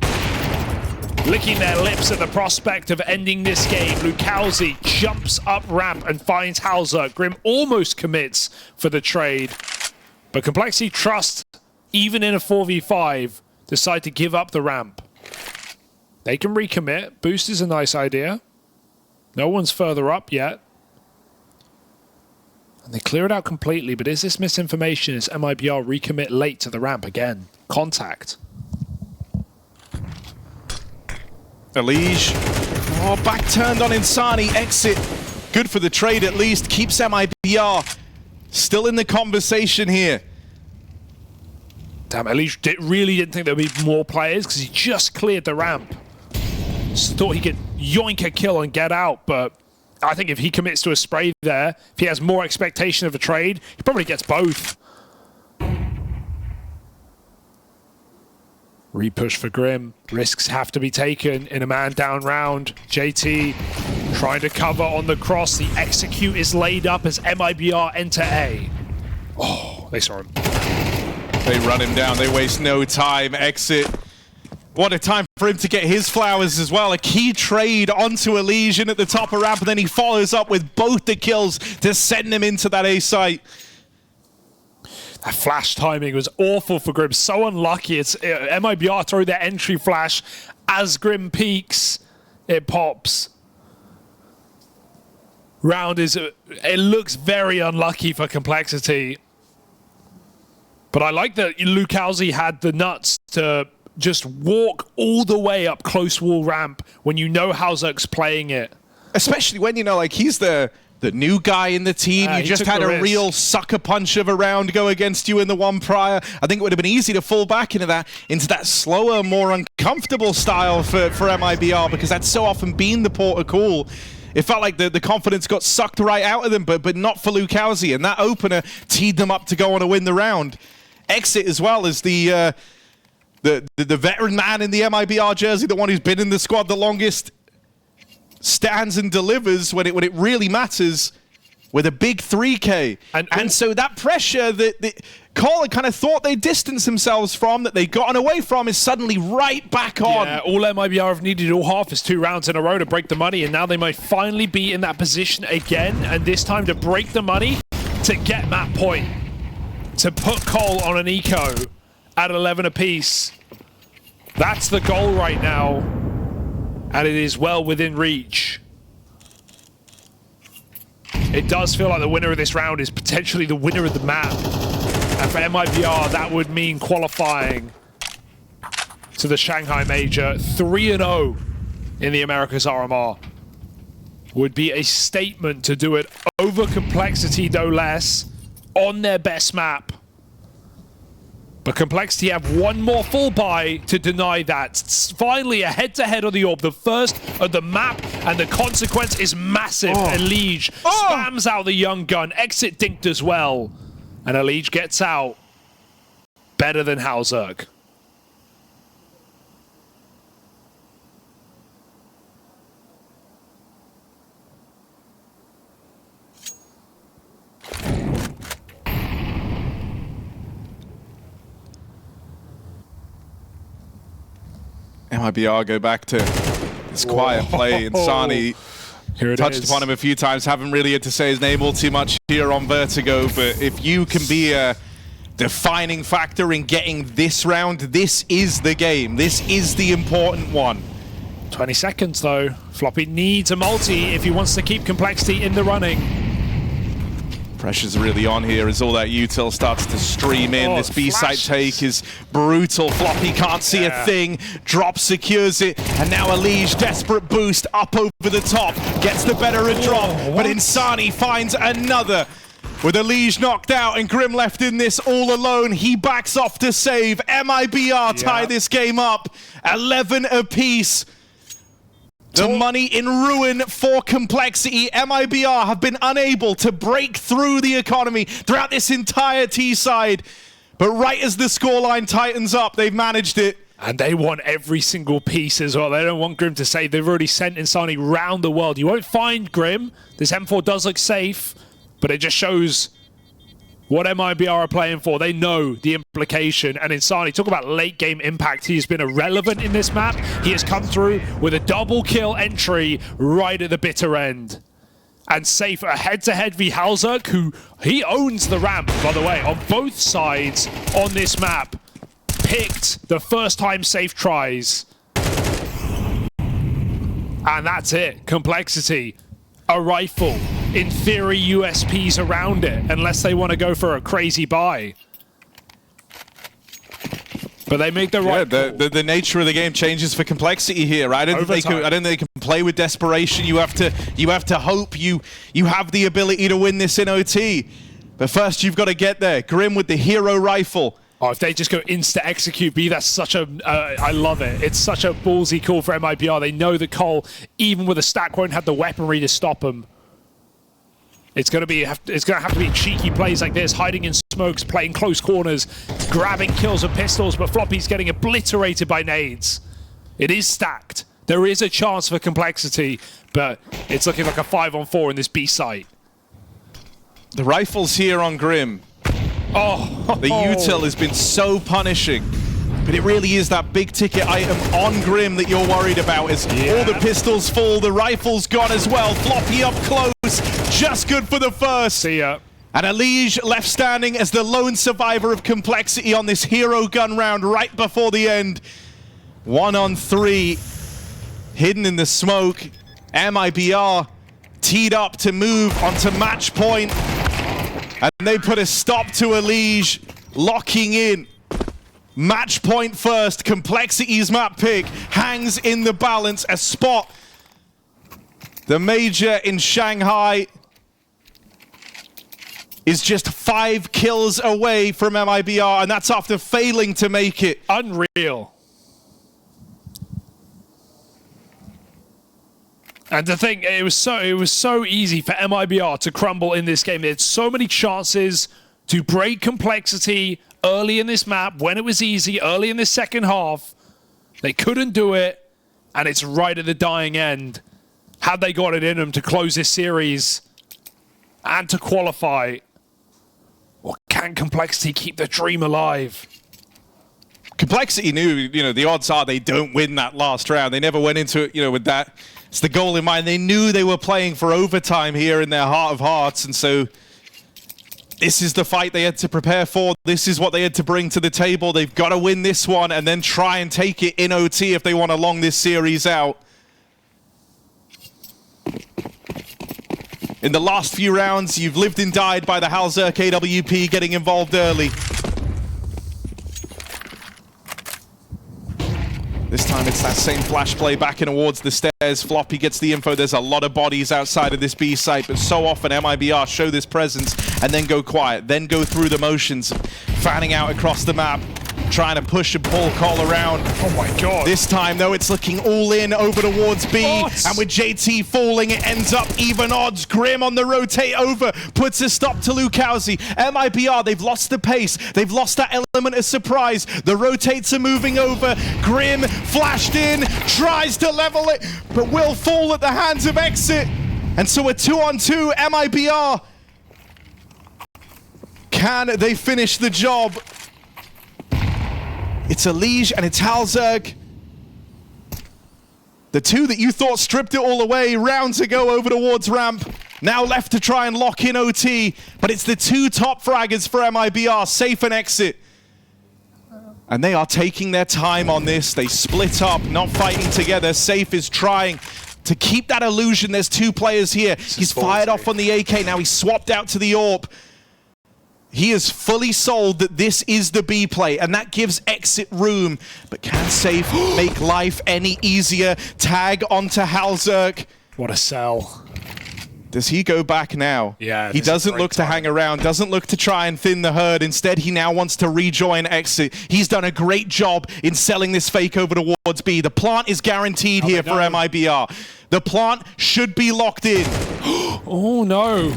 licking their lips at the prospect of ending this game. Lukowski jumps up ramp and finds Halzerk. Grim almost commits for the trade, but Complexity trust, even in a 4v5, decide to give up the ramp. They can recommit. Boost is a nice idea. No one's further up yet. And they clear it out completely, but is this misinformation as MIBR recommit late to the ramp again? Contact. Elige, back turned on Insani, exit. Good for the trade at least, keeps MIBR still in the conversation here. Damn, Elige really didn't think there'd be more players because he just cleared the ramp. Just thought he could yoink a kill and get out, but I think if he commits to a spray there, if he has more expectation of a trade, he probably gets both. Repush for Grim. Risks have to be taken in a man-down round. JT trying to cover on the cross. The execute is laid up as MIBR enter A. Oh, they saw him. They run him down. They waste no time. Exit. What a time for him to get his flowers as well. A key trade onto Elysian at the top of ramp, and then he follows up with both the kills to send him into that A site. That flash timing was awful for Grim. So unlucky. It's MIBR throw their entry flash as Grim peaks. It pops. Round is... It looks very unlucky for Complexity. But I like that Lukowski had the nuts to just walk all the way up close wall ramp when you know Halzerk's playing it. Especially when, you know, like he's the new guy in the team. You just had a real sucker punch of a round go against you in the one prior. I think it would have been easy to fall back into that slower, more uncomfortable style for MIBR, because that's so often been the port of call. It felt like the confidence got sucked right out of them, but not for Lukowski, and that opener teed them up to go on to win the round. Exit as well as the veteran man in the MIBR jersey, the one who's been in the squad the longest, stands and delivers when it really matters with a big 3K. And so that pressure that Cole kind of thought they distanced themselves from, that they'd gotten away from, is suddenly right back on. Yeah, all MIBR have needed all half is 2 rounds in a row to break the money, and now they might finally be in that position again, and this time to break the money to get map point, to put Cole on an eco at 11 apiece. That's the goal right now, and it is well within reach. It does feel like the winner of this round is potentially the winner of the map. And for MIBR, that would mean qualifying to the Shanghai Major. 3-0 in the Americas RMR. Would be a statement to do it over Complexity, though less, on their best map. But Complexity have one more full buy to deny that. It's finally a head-to-head on the orb, the first of the map, and the consequence is massive. Elige spams out the young gun. Exit dinked as well. And Elige gets out better than Halzerk. MIBR go back to this quiet play, and Sani Here it touched is. upon him a few times. Haven't really had to say his name all too much here on Vertigo, but if you can be a defining factor in getting this round, this is the game. This is the important one. 20 seconds though. Floppy needs a multi if he wants to keep Complexity in the running. Pressure's really on here as all that util starts to stream in. Oh, This B-side flashes. take is brutal. Floppy can't see a thing. Drop secures it. And now Elige, desperate boost up over the top. Gets the better of Drop. But Insani finds another. With Elige knocked out and Grim left in this all alone, he backs off to save. MIBR tie this game up. 11 apiece. The money in ruin for Complexity. MIBR have been unable to break through the economy throughout this entire T-side. But right as the scoreline tightens up, they've managed it. And they want every single piece as well. They don't want Grim to save. They've already sent Insani round the world. You won't find Grim. This M4 does look safe, but it just shows what MIBR are playing for. They know the implication. And Insani, talk about late game impact. He has been irrelevant in this map. He has come through with a double kill entry right at the bitter end. And safe a head-to-head v Halzerk, who he owns the ramp, by the way, on both sides on this map. Picked the first time safe tries. And that's it. Complexity. A rifle. In theory, USPs around it, unless they want to go for a crazy buy. But they make the right call. The nature of the game changes for Complexity here. I don't think they can play with desperation. You have to hope you have the ability to win this in OT. But first, you've got to get there. Grim with the hero rifle. Oh, if they just go insta-execute B, that's such a... I love it. It's such a ballsy call for MIBR. They know that Cole, even with a stack, won't have the weaponry to stop him. It's going to have to be cheeky plays like this, hiding in smokes, playing close corners, grabbing kills with pistols, but Floppy's getting obliterated by nades. It is stacked. There is a chance for Complexity, but it's looking like a 5-on-4 in this B site. The rifles here on Grim. Oh, The util has been so punishing. But it really is that big ticket item on Grim that you're worried about. As all the pistols fall, the rifle's gone as well. Floppy up close, just good for the first. See ya. And Elige left standing as the lone survivor of Complexity on this hero gun round right before the end. 1-on-3, hidden in the smoke. MIBR teed up to move onto match point. And they put a stop to Elige, locking in. Match point first. Complexity's map pick hangs in the balance. A spot. The Major in Shanghai is just 5 kills away from MIBR, and that's after failing to make it. Unreal. And the thing, it was so easy for MIBR to crumble in this game. They had so many chances to break Complexity early in this map, when it was easy, early in the second half. They couldn't do it, and it's right at the dying end. Had they got it in them to close this series and to qualify, or can Complexity keep the dream alive? Complexity knew, the odds are they don't win that last round. They never went into it, with that. It's the goal in mind. They knew they were playing for overtime here in their heart of hearts, and so this is the fight they had to prepare for. This is what they had to bring to the table. They've got to win this one and then try and take it in OT if they want to long this series out. In the last few rounds, you've lived and died by the Halzerk AWP getting involved early. This time it's that same flash play back and towards the stairs. Floppy gets the info. There's a lot of bodies outside of this B site, but so often MIBR show this presence and then go quiet, then go through the motions, fanning out across the map, trying to push and pull Cole around. Oh my god. This time, though, it's looking all in over towards B, and with JT falling, it ends up even odds. Grim on the rotate over, puts a stop to Lukowski. MIBR, they've lost the pace. They've lost that element of surprise. The rotates are moving over. Grim flashed in, tries to level it, but will fall at the hands of Exit. And so a 2-on-2, MIBR. Can they finish the job? It's Elige and it's Halzerk. The two that you thought stripped it all away rounds ago over towards ramp. Now left to try and lock in OT. But it's the two top fraggers for MIBR, safe and exit. And they are taking their time on this. They split up, not fighting together. Safe is trying to keep that illusion. There's two players here. He's fired off on the AK. Now he's swapped out to the AWP. He is fully sold that this is the B play, and that gives exit room. But can Safe make life any easier? Tag onto Halzerk. What a sell. Does he go back now? Yeah. He doesn't look to hang around, doesn't look to try and thin the herd. Instead, he now wants to rejoin exit. He's done a great job in selling this fake over towards B. The plant is guaranteed here for MIBR. The plant should be locked in. Oh, no.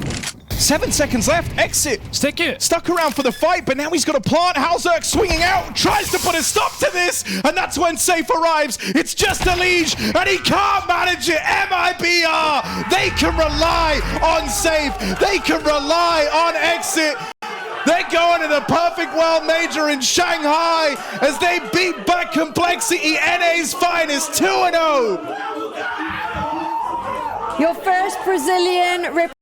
7 seconds left. Exit. Stick it. Stuck around for the fight, but now he's got a plant. Halzerk swinging out, tries to put a stop to this, and that's when Safe arrives. It's just a Liege, and he can't manage it. MIBR, they can rely on Safe. They can rely on exit. They're going to the perfect world major in Shanghai as they beat back Complexity, NA's finest, 2-0. Your first Brazilian